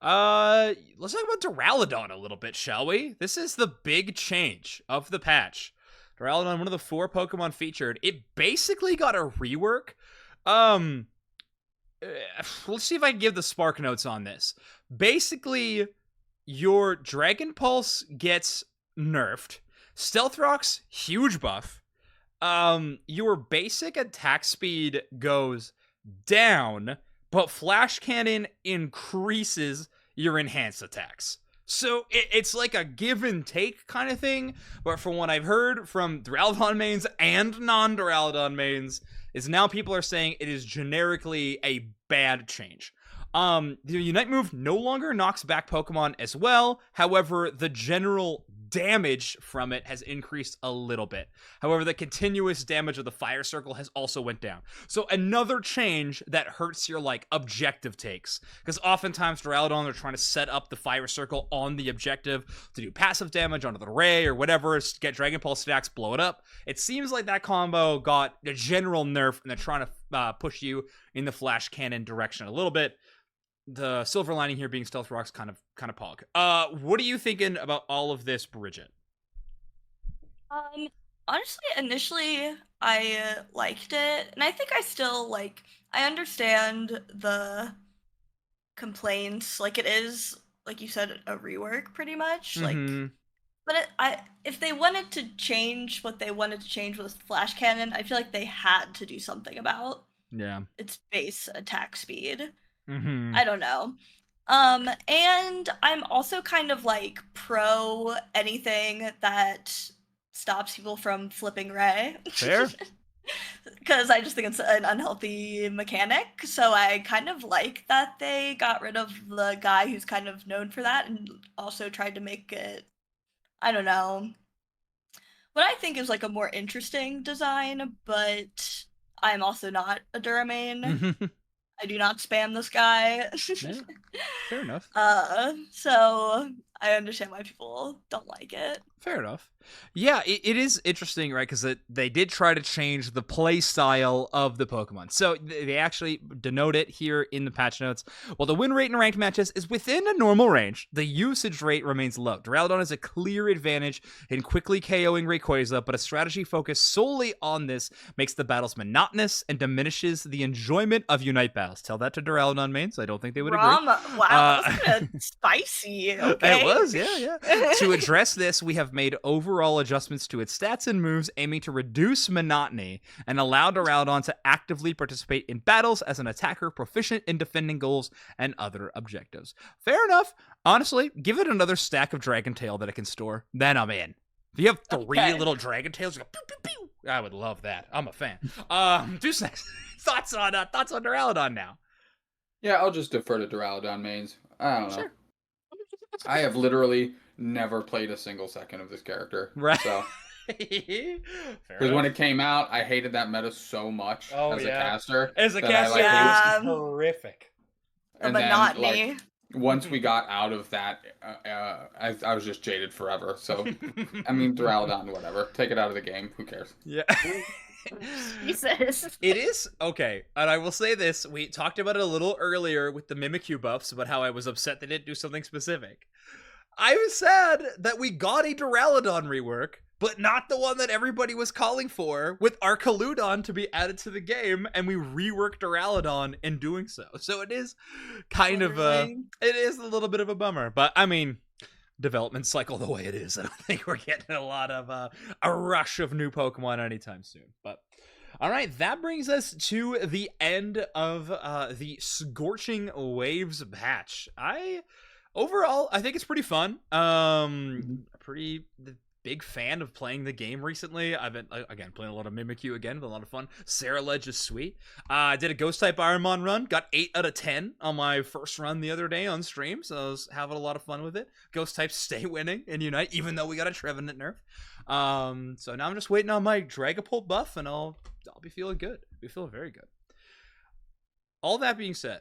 Let's talk about Duraludon a little bit, shall we? This is the big change of the patch. Duraludon, one of the 4 Pokemon featured. It basically got a rework. Let's see if I can give the spark notes on this. Basically, your Dragon Pulse gets nerfed. Stealth Rock's huge buff. Your basic attack speed goes down, but Flash Cannon increases your enhanced attacks. So it's like a give and take kind of thing, but from what I've heard from Duraludon mains and non-Duraludon mains, is now people are saying it is generically a bad change. The Unite move no longer knocks back Pokemon as well. However, the general damage from it has increased a little bit. However, the continuous damage of the Fire Circle has also went down. So another change that hurts your like objective takes, because oftentimes Duraludon are trying to set up the Fire Circle on the objective to do passive damage onto the Ray or whatever, get Dragon Pulse stacks, blow it up. It seems like that combo got a general nerf, and they're trying to push you in the Flash Cannon direction a little bit. The silver lining here being Stealth Rock's kind of pog. What are you thinking about all of this, Bridget? Honestly, initially I liked it, and I think I still I understand the complaints. Like, it is, like you said, a rework pretty much. But if they wanted to change what they wanted to change with Flash Cannon, I feel like they had to do something about its base attack speed. I don't know. And I'm also kind of pro anything that stops people from flipping Ray. Fair. Because I just think it's an unhealthy mechanic. So I kind of like that they got rid of the guy who's kind of known for that, and also tried to make it, I don't know, what I think is a more interesting design, but I'm also not a Duramain. I do not spam this guy. Yeah, fair enough. So I understand why people don't like it. Fair enough. Yeah, it is interesting, right? Because they did try to change the play style of the Pokemon. So they actually denote it here in the patch notes. While the win rate in ranked matches is within a normal range, the usage rate remains low. Duraludon has a clear advantage in quickly KOing Rayquaza, but a strategy focused solely on this makes the battles monotonous and diminishes the enjoyment of Unite battles. Tell that to Duraludon mains. I don't think they would agree. Wow, that was kind of spicy. Okay. It was, yeah. To address this, we have made overall adjustments to its stats and moves, aiming to reduce monotony and allow Duraludon to actively participate in battles as an attacker proficient in defending goals and other objectives. Fair enough. Honestly, give it another stack of Dragon Tail that it can store, then I'm in. If you have three little Dragon Tails, you go pew, pew, pew. I would love that. I'm a fan. Deuce next. Thoughts on Duraludon now? Yeah, I'll just defer to Duraludon mains. I don't know. Sure. I have literally never played a single second of this character. Right. So, because when it came out, I hated that meta so much as a caster. As a caster, it was horrific. The monotony. Then, once we got out of that, I was just jaded forever. So, I mean, Duraludon, whatever. Take it out of the game. Who cares? Yeah. Jesus. It is okay, and I will say this: we talked about it a little earlier with the Mimikyu buffs, about how I was upset they didn't do something specific. I was sad that we got a Duraludon rework, but not the one that everybody was calling for, with Arcaludon to be added to the game, and we reworked Duraludon in doing so. So it is kind of it is a little bit of a bummer, but I mean, development cycle the way it is, I don't think we're getting a lot of a rush of new Pokemon anytime soon. But all right, that brings us to the end of the Scorching Waves patch. Overall, I think it's pretty fun. Pretty big fan of playing the game recently. I've been, again, playing a lot of Mimikyu again, with a lot of fun. Ceruledge is sweet. I did a Ghost-type Ironmon run, got 8 out of 10 on my first run the other day on stream, so I was having a lot of fun with it. Ghost-types stay winning in Unite, even though we got a Trevenant nerf. So now I'm just waiting on my Dragapult buff, and I'll be feeling good. Be feeling very good. All that being said,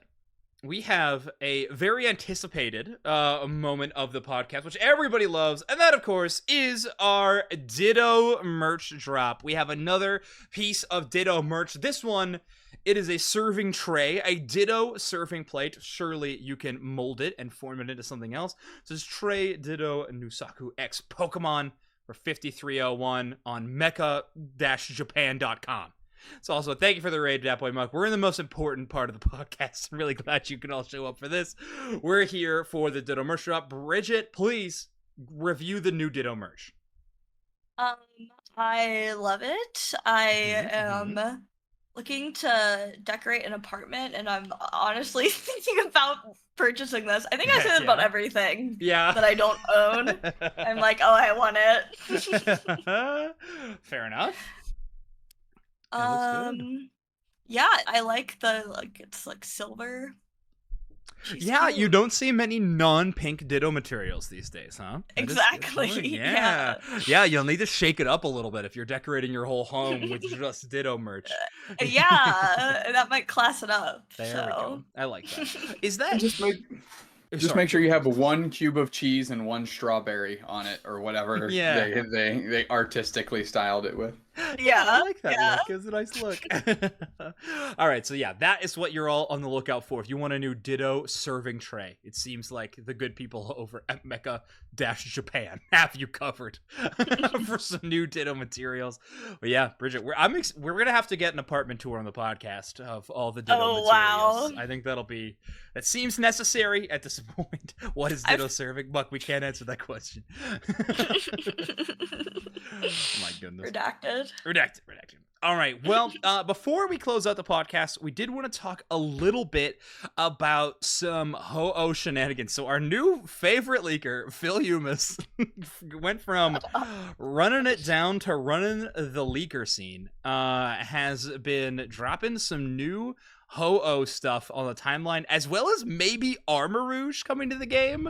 we have a very anticipated moment of the podcast, which everybody loves, and that, of course, is our Ditto merch drop. We have another piece of Ditto merch. This one, it is a serving tray, a Ditto serving plate. Surely you can mold it and form it into something else. So this Tray Ditto Nusaku X Pokemon for 5301 on mecha-japan.com. So also, thank you for the raid, Datboy Muck. We're in the most important part of the podcast. I'm really glad you can all show up for this. We're here for the Ditto merch drop. Bridget, please review the new Ditto merch. I love it. I am looking to decorate an apartment, and I'm honestly thinking about purchasing this. I think I said about everything that I don't own. I'm like, oh, I want it. Fair enough. Yeah, I like the, it's silver. Yeah, cute. You don't see many non-pink Ditto materials these days, huh? Exactly. Yeah, you'll need to shake it up a little bit if you're decorating your whole home with just Ditto merch. Yeah, that might class it up. There we go. I like that. Is that just make sure you have 1 cube of cheese and 1 strawberry on it, or whatever they artistically styled it with. Yeah, I like that look. It's a nice look. All right, so yeah, that is what you're all on the lookout for. If you want a new Ditto serving tray, it seems like the good people over at Mecha-Japan have you covered for some new Ditto materials. But yeah, Bridget, we're gonna have to get an apartment tour on the podcast of all the Ditto materials. Wow. I think that seems necessary at this point. What is Ditto serving? Buck, we can't answer that question. Oh my goodness. Redacted. All right. Well, before we close out the podcast, we did want to talk a little bit about some Ho-Oh shenanigans. So our new favorite leaker, Phil Humus, went from running it down to running the leaker scene. Has been dropping some new Ho-Oh stuff on the timeline, as well as maybe Armor Rouge coming to the game.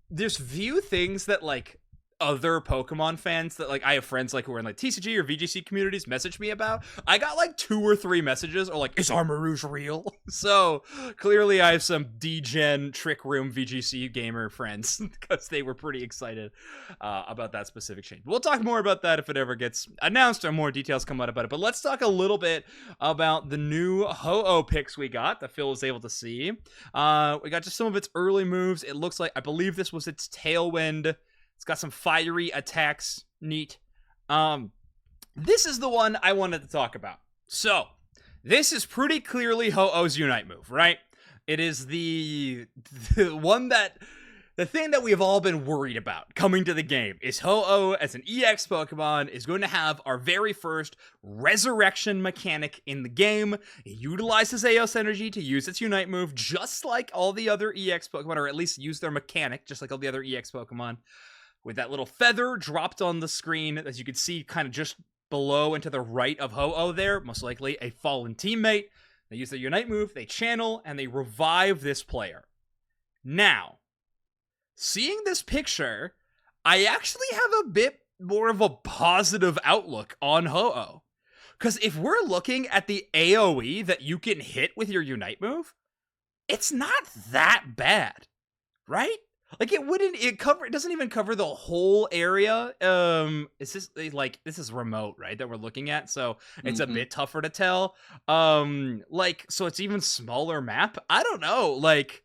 There's few things that like other Pokemon fans that like I have friends like who are in like TCG or VGC communities message me about. I got like 2 or 3 messages or like, is Armor Rouge real? So clearly I have some D-Gen Trick Room VGC gamer friends because they were pretty excited about that specific change. We'll talk more about that if it ever gets announced or more details come out about it. But let's talk a little bit about the new Ho-Oh picks we got that Phil was able to see. We got just some of its early moves. It looks like, I believe this was its Tailwind. It's got some fiery attacks. Neat. This is the one I wanted to talk about. So, this is pretty clearly Ho-Oh's Unite move, right? It is the thing that we have all been worried about coming to the game is Ho-Oh as an EX Pokemon is going to have our very first resurrection mechanic in the game. It utilizes Eos Energy to use its Unite move just like all the other EX Pokemon, or at least use their mechanic just like all the other EX Pokemon. With that little feather dropped on the screen, as you can see kind of just below and to the right of Ho-Oh there, most likely a fallen teammate. They use their Unite move, they channel, and they revive this player. Now, seeing this picture, I actually have a bit more of a positive outlook on Ho-Oh. Because if we're looking at the AoE that you can hit with your Unite move, it's not that bad, right? Like it doesn't even cover the whole area. It's just like this is remote, right? That we're looking at, so it's a bit tougher to tell. So it's even smaller map. I don't know. Like,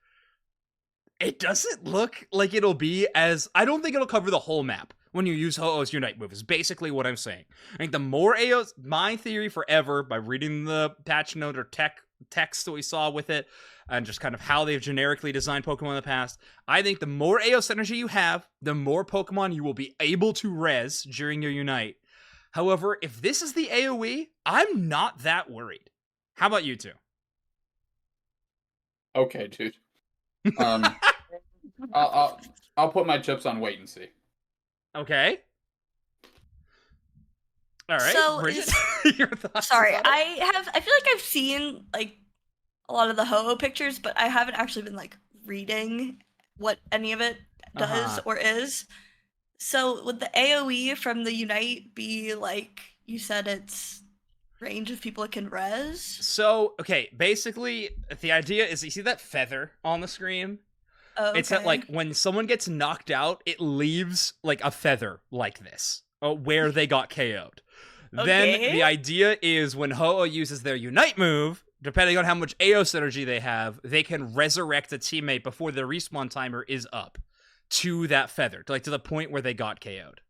it doesn't look like it'll be as. I don't think it'll cover the whole map when you use Ho-Oh's Unite move. Is basically what I'm saying. I think the more AOs, my theory forever by reading the patch note or text that we saw with it, and just kind of how they've generically designed Pokemon in the past, I think the more Eos Energy you have, the more Pokemon you will be able to res during your Unite. However, if this is the AoE, I'm not that worried. How about you two? Okay, dude. I'll put my chips on wait and see. Okay. All right. So, Bridget, your thoughts? Sorry, I feel like I've seen like a lot of the Ho-Oh pictures, but I haven't actually been like reading what any of it does or is. So would the AoE from the Unite be like you said it's range of people it can res? So, okay, basically the idea is you see that feather on the screen? Oh, okay. It's that like when someone gets knocked out, it leaves like a feather like this where they got KO'd. Okay. Then the idea is when Ho-Oh uses their Unite move, depending on how much Eos energy they have, they can resurrect a teammate before their respawn timer is up to that feather, to the point where they got KO'd.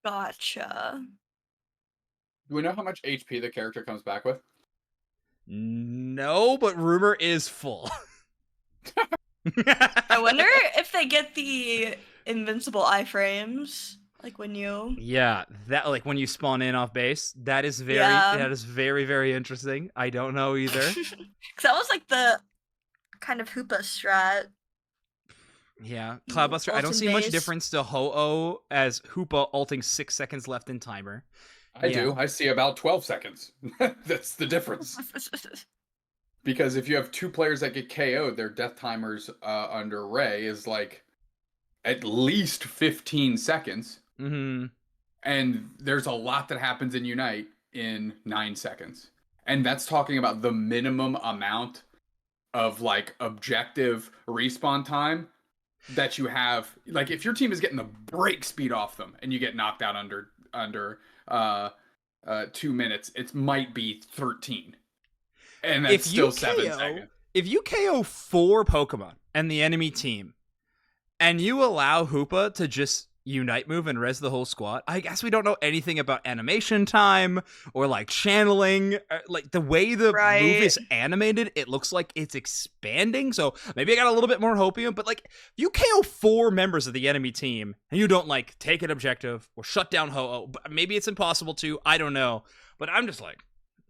Gotcha. Do we know how much HP the character comes back with? No, but rumor is full. I wonder if they get the invincible iframes. Like when you... Yeah, that like when you spawn in off base. That is very, very interesting. I don't know either. Because that was like the kind of Hoopa strat. Yeah, Cloudbuster. I don't see much difference to Ho-Oh as Hoopa ulting 6 seconds left in timer. I do. I see about 12 seconds. That's the difference. Because if you have two players that get KO'd, their death timers under Ray is like at least 15 seconds. Mm-hmm. And there's a lot that happens in Unite in 9 seconds. And that's talking about the minimum amount of like objective respawn time that you have. Like if your team is getting the break speed off them and you get knocked out under 2 minutes, it might be 13. And that's still 7 seconds. If you KO 4 Pokemon and the enemy team, and you allow Hoopa to just Unite move and res the whole squad, I guess we don't know anything about animation time or like channeling. Like the way the move is animated, it looks like it's expanding. So maybe I got a little bit more hopium, but like you KO 4 members of the enemy team and you don't like take an objective or shut down Ho-Oh. Maybe it's impossible to, I don't know. But I'm just like,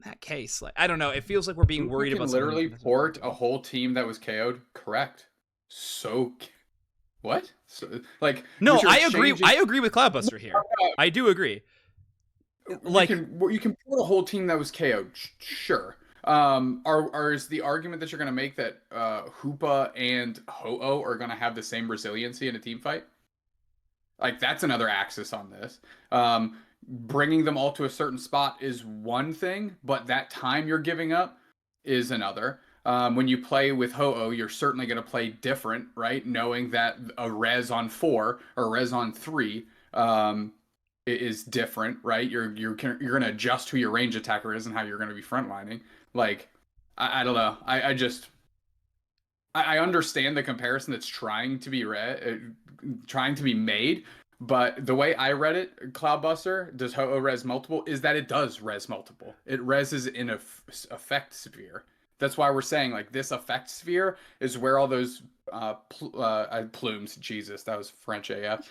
in that case, like I don't know. It feels like we're being worried about literally port a whole team that was KO'd. Correct. So what? So, like no, I agree. I agree with Cloudbuster here. I do agree. Like you can put a whole team that was KO'd. Sure. Is the argument that you're going to make that Hoopa and Ho-Oh are going to have the same resiliency in a team fight? Like that's another axis on this. Bringing them all to a certain spot is one thing, but that time you're giving up is another. When you play with Ho-Oh, you're certainly going to play different, right? Knowing that a res on 4 or a res on 3 is different, right? You're going to adjust who your range attacker is and how you're going to be frontlining. Like, I don't know. I understand the comparison that's trying to be made, but the way I read it, Cloudbuster, does Ho-Oh res multiple, is that it does res multiple. It reses in a effect sphere. That's why we're saying like this effect sphere is where all those plumes, Jesus, that was French AF,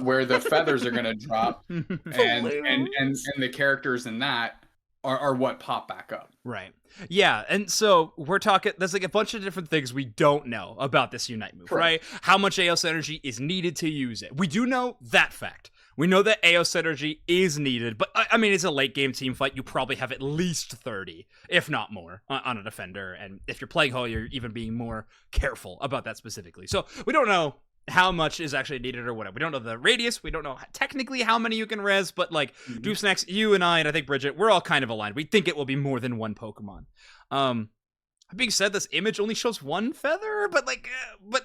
where the feathers are going to drop and the characters in that are what pop back up. Right. Yeah, and so we're talking, there's like a bunch of different things we don't know about this Unite move, right? How much AOS energy is needed to use it. We do know that fact. We know that AOS energy is needed, but I mean, it's a late game team fight. You probably have at least 30, if not more, on a defender. And if you're playing Ho, you're even being more careful about that specifically. So we don't know how much is actually needed or whatever. We don't know the radius. We don't know technically how many you can res, but like Doosnax, you and I think Bridget, we're all kind of aligned. We think it will be more than one Pokemon. Being said, this image only shows one feather, but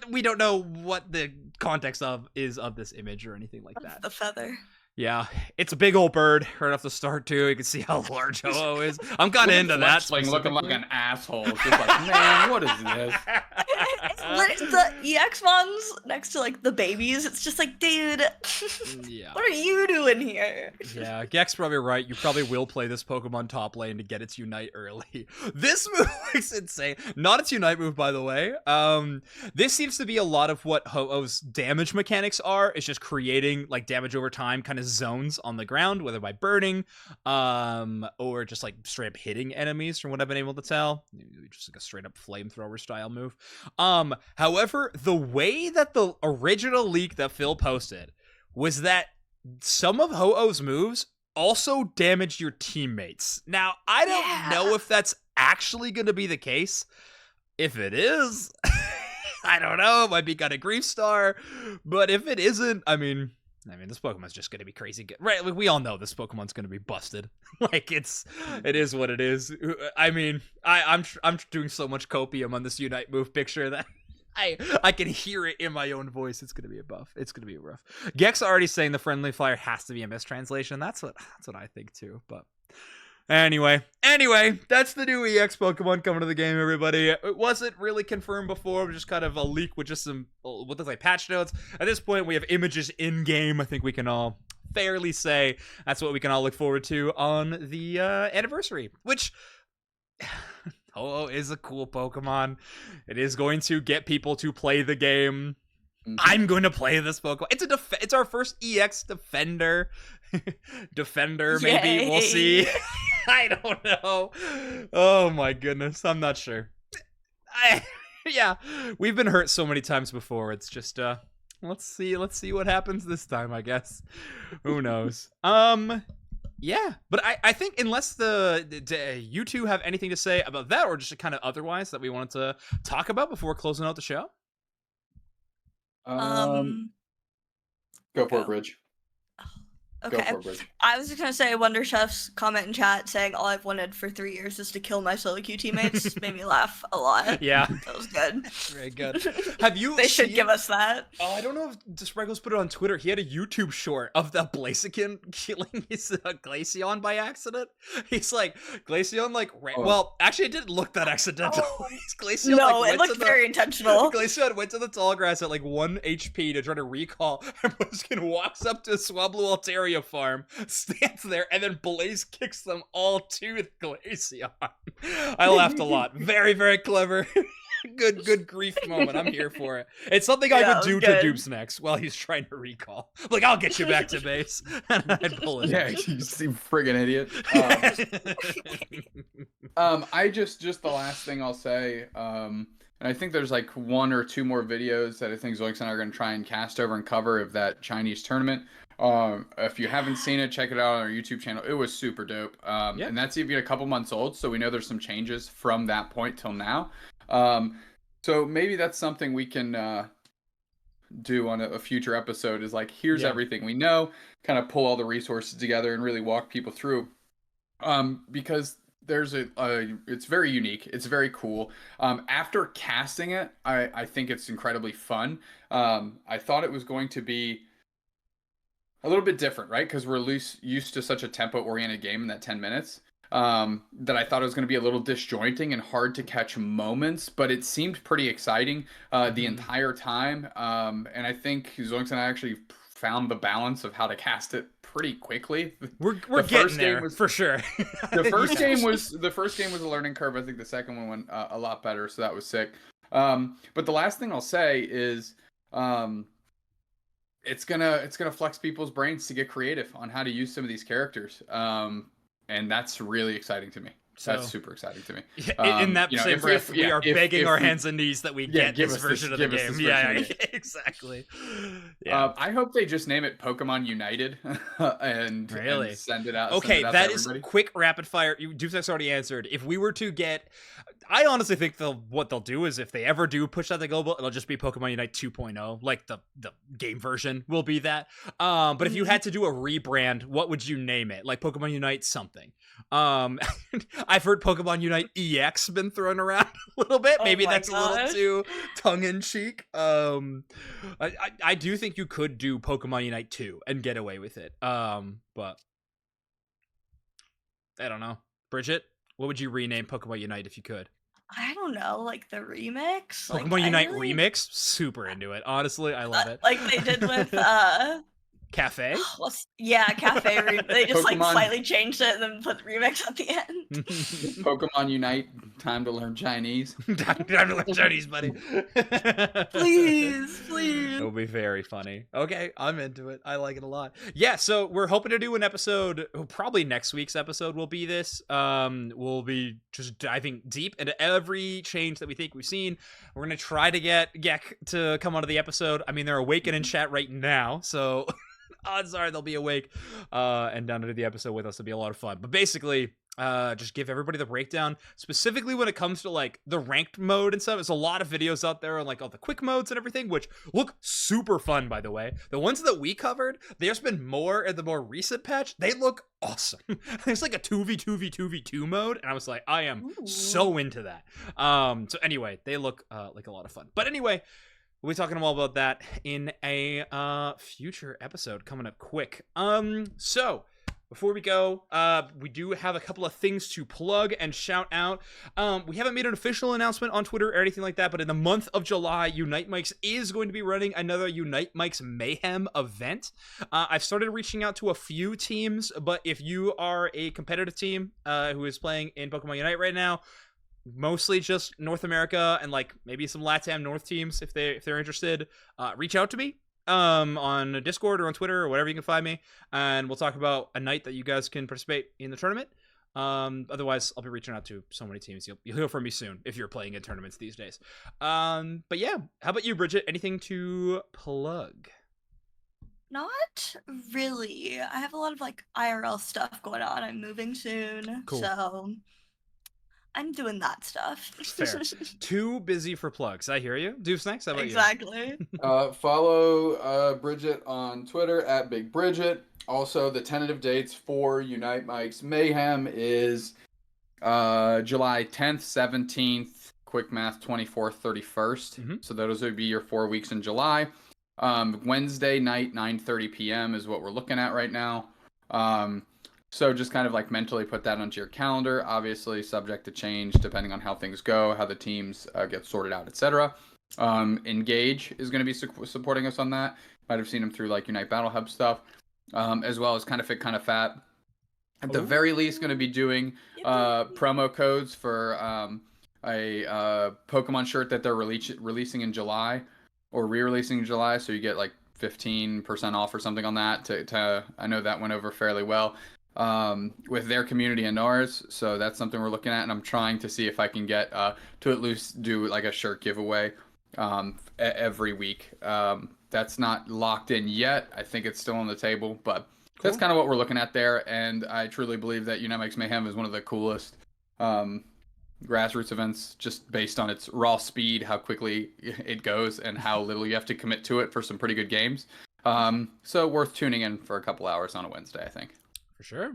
we don't know what the context is of this image or anything like that. The feather. Yeah, it's a big old bird right off the start too. You can see how large Ho-Oh is. I'm kind of into that. Like looking like an asshole. Just like, man, what is this? The EX ones next to like the babies. It's just like, dude, yeah. What are you doing here? Yeah, Gek's probably right. You probably will play this Pokemon top lane to get its Unite early. This move looks insane. Not its Unite move, by the way. This seems to be a lot of what Ho-Oh's damage mechanics are. It's just creating like damage over time, kind of zones on the ground, whether by burning or just like straight up hitting enemies, from what I've been able to tell. Just like a straight up flamethrower style move. However, the way that the original leak that Phil posted was that some of Ho-Oh's moves also damaged your teammates. Now, I don't know if that's actually going to be the case. If it is, I don't know. It might be kind of Grief Star. But if it isn't, I mean, this Pokemon's just going to be crazy good. Right, like, we all know this Pokemon's going to be busted. Like, it is what it is. I mean, I'm doing so much copium on this Unite move picture that I can hear it in my own voice. It's going to be a buff. It's going to be rough. Gek's already saying the friendly fire has to be a mistranslation. That's what I think too, but... Anyway, that's the new EX Pokemon coming to the game, everybody. It wasn't really confirmed before, but just kind of a leak with just some, what looks like patch notes. At this point, we have images in-game. I think we can all fairly say that's what we can all look forward to on the anniversary, which... Ho-Oh is a cool Pokemon. It is going to get people to play the game. I'm going to play this Pokemon. It's our first EX defender. Defender, maybe. Yay. We'll see. I don't know. Oh my goodness. I'm not sure. Yeah, we've been hurt so many times before. It's just let's see what happens this time, I guess. Who knows? Yeah, but I think unless you two have anything to say about that, or just kind of otherwise that we wanted to talk about before closing out the show. Um, go for it, Go. Bridge. Go Okay. for it, Bridge. I was just gonna say Wonder Chef's comment in chat saying all I've wanted for 3 years is to kill my solo queue teammates made me laugh a lot. Yeah. That was good. Very good. Have you They should give us that. Oh, I don't know if Sprinkles put it on Twitter. He had a YouTube short of the Blaziken killing his Glaceon by accident. He's like, Glaceon well, actually it didn't look that accidental. Glaceon, no, it looked very intentional. Glaceon went to the tall grass at like 1 HP to try to recall, and Blaziken walks up to Swablu Altaria farm, stands there, and then Blaze kicks them all to the Glaceon. I laughed a lot. Very, very clever. Good grief moment. I'm here for it. It's something I would do to Dupes next while he's trying to recall. Like, I'll get you back to base. And I'd pull it. Yeah, you friggin' idiot. I just the last thing I'll say, and I think there's like 1 or 2 more videos that I think Zoinks and I are going to try and cast over and cover of that Chinese tournament. If you haven't seen it, check it out on our YouTube channel. It was super dope. And that's even a couple months old, so we know there's some changes from that point till now. So maybe that's something we can do on a future episode, is like, here's everything we know, kind of pull all the resources together and really walk people through. Because there's it's very unique. It's very cool. After casting it, I think it's incredibly fun. I thought it was going to be a little bit different, right? Because we're used to such a tempo-oriented game in that 10 minutes. That I thought it was going to be a little disjointing and hard to catch moments, but it seemed pretty exciting the entire time. And I think Zoinks and I actually found the balance of how to cast it pretty quickly. We're getting there for sure. The first game was a learning curve. I think the second one went a lot better, so that was sick. But the last thing I'll say is, it's gonna flex people's brains to get creative on how to use some of these characters. And that's really exciting to me. That's super exciting to me. In that same breath, we are begging our hands and knees that we get this version of the game. Yeah, exactly. Yeah. I hope they just name it Pokemon United and send it out. Okay, that is quick rapid fire. Dupes already answered. If we were to get, I honestly think what they'll do is, if they ever do push out the global, it'll just be Pokemon Unite 2.0, like the game version will be that. But if you had to do a rebrand, what would you name it? Like Pokemon Unite something. I've heard Pokemon Unite EX been thrown around a little bit. Maybe that's a little too tongue-in-cheek. I do think you could do Pokemon Unite 2 and get away with it. But I don't know. Bridget, what would you rename Pokemon Unite if you could? I don't know, like the remix? Pokemon Unite Remix? Super into it. Honestly, I love it. Like they did with Cafe? Cafe. They just Pokemon... like slightly changed it and then put the remix at the end. Pokemon Unite, time to learn Chinese. Time to learn Chinese, buddy. Please. It'll be very funny. Okay, I'm into it. I like it a lot. Yeah, so we're hoping to do an episode, probably next week's episode will be this. We'll be just diving deep into every change that we think we've seen. We're going to try to get Gek to come onto the episode. I mean, they're awakened in chat right now, so odds are they'll be awake and down to do the episode with us. It'll be a lot of fun. But basically, just give everybody the breakdown, specifically when it comes to like the ranked mode and stuff. There's a lot of videos out there on like all the quick modes and everything, which look super fun, by the way. The ones that we covered, there's been more in the more recent patch. They look awesome. There's like a 2v2v2v2 mode, and I was like, I am so into that. So anyway, they look like a lot of fun. But anyway, we'll be talking all about that in a future episode coming up quick. So before we go, we do have a couple of things to plug and shout out. We haven't made an official announcement on Twitter or anything like that, but in the month of July, Unite Mics is going to be running another Unite Mics Mayhem event. I've started reaching out to a few teams, but if you are a competitive team who is playing in Pokemon Unite right now, mostly just North America and like maybe some LATAM North teams, if they're interested, reach out to me on Discord or on Twitter or whatever you can find me, and we'll talk about a night that you guys can participate in the tournament. Otherwise, I'll be reaching out to so many teams. You'll hear from me soon if you're playing in tournaments these days. But yeah, how about you, Bridget? Anything to plug? Not really. I have a lot of like IRL stuff going on. I'm moving soon, Cool. so I'm doing that stuff. Fair. Too busy for plugs. I hear you. Deuce next. How about exactly. you? Follow Bridget on Twitter at Big Bridget. Also, the tentative dates for Unite Mike's Mayhem is July 10th, 17th, quick math, 24th, 31st. Mm-hmm. So those would be your 4 weeks in July. Wednesday night, 9:30 p.m. is what we're looking at right now. So just kind of like mentally put that onto your calendar. Obviously, subject to change depending on how things go, how the teams get sorted out, etc. Engage is going to be supporting us on that. Might have seen them through like Unite Battle Hub stuff, as well as Kind of Fit, Kind of Fat. At the very least, going to be doing promo codes for a Pokemon shirt that they're releasing in July, or re-releasing in July. So you get like 15% off or something on that. I know that went over fairly well with their community and ours. So that's something we're looking at, and I'm trying to see if I can get to at least do like a shirt giveaway every week. That's not locked in yet. I think it's still on the table, but that's kind of what we're looking at there. And I truly believe that Unite Makes Mayhem is one of the coolest grassroots events, just based on its raw speed, how quickly it goes, and how little you have to commit to it for some pretty good games. So worth tuning in for a couple hours on a Wednesday, I think. For sure.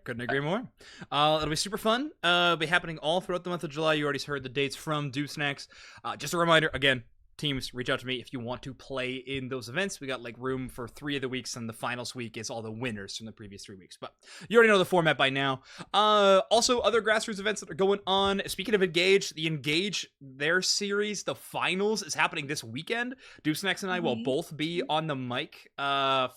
Couldn't agree more. It'll be super fun. It'll be happening all throughout the month of July. You already heard the dates from Deuce Snacks. Just a reminder, again, teams, reach out to me if you want to play in those events. We got like room for 3 of the weeks, and the finals week is all the winners from the previous 3 weeks. But you already know the format by now. Also, other grassroots events that are going on. Speaking of Engage, the Engage, their series, the finals, is happening this weekend. Deuce Snacks and I will both be on the mic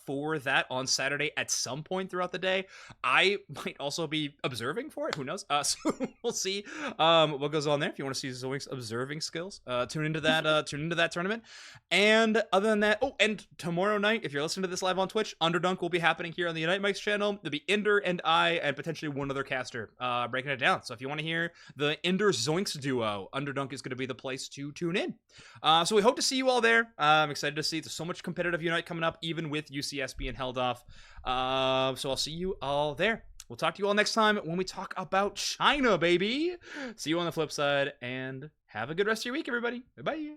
for that on Saturday at some point throughout the day. I might also be observing for it. Who knows? So we'll see what goes on there. If you want to see Zoink's observing skills, tune into that. Tune into that tournament. And other than that, and tomorrow night, if you're listening to this live on Twitch, Overdunk will be happening here on the Unite Mike's channel. There'll be Ender and I, and potentially one other caster breaking it down. So if you want to hear the Ender Zoinks duo, Overdunk is going to be the place to tune in. So we hope to see you all there. I'm excited to see. There's so much competitive Unite coming up, even with UCS being held off. So I'll see you all there. We'll talk to you all next time when we talk about China, baby. See you on the flip side, and have a good rest of your week, everybody. Bye-bye.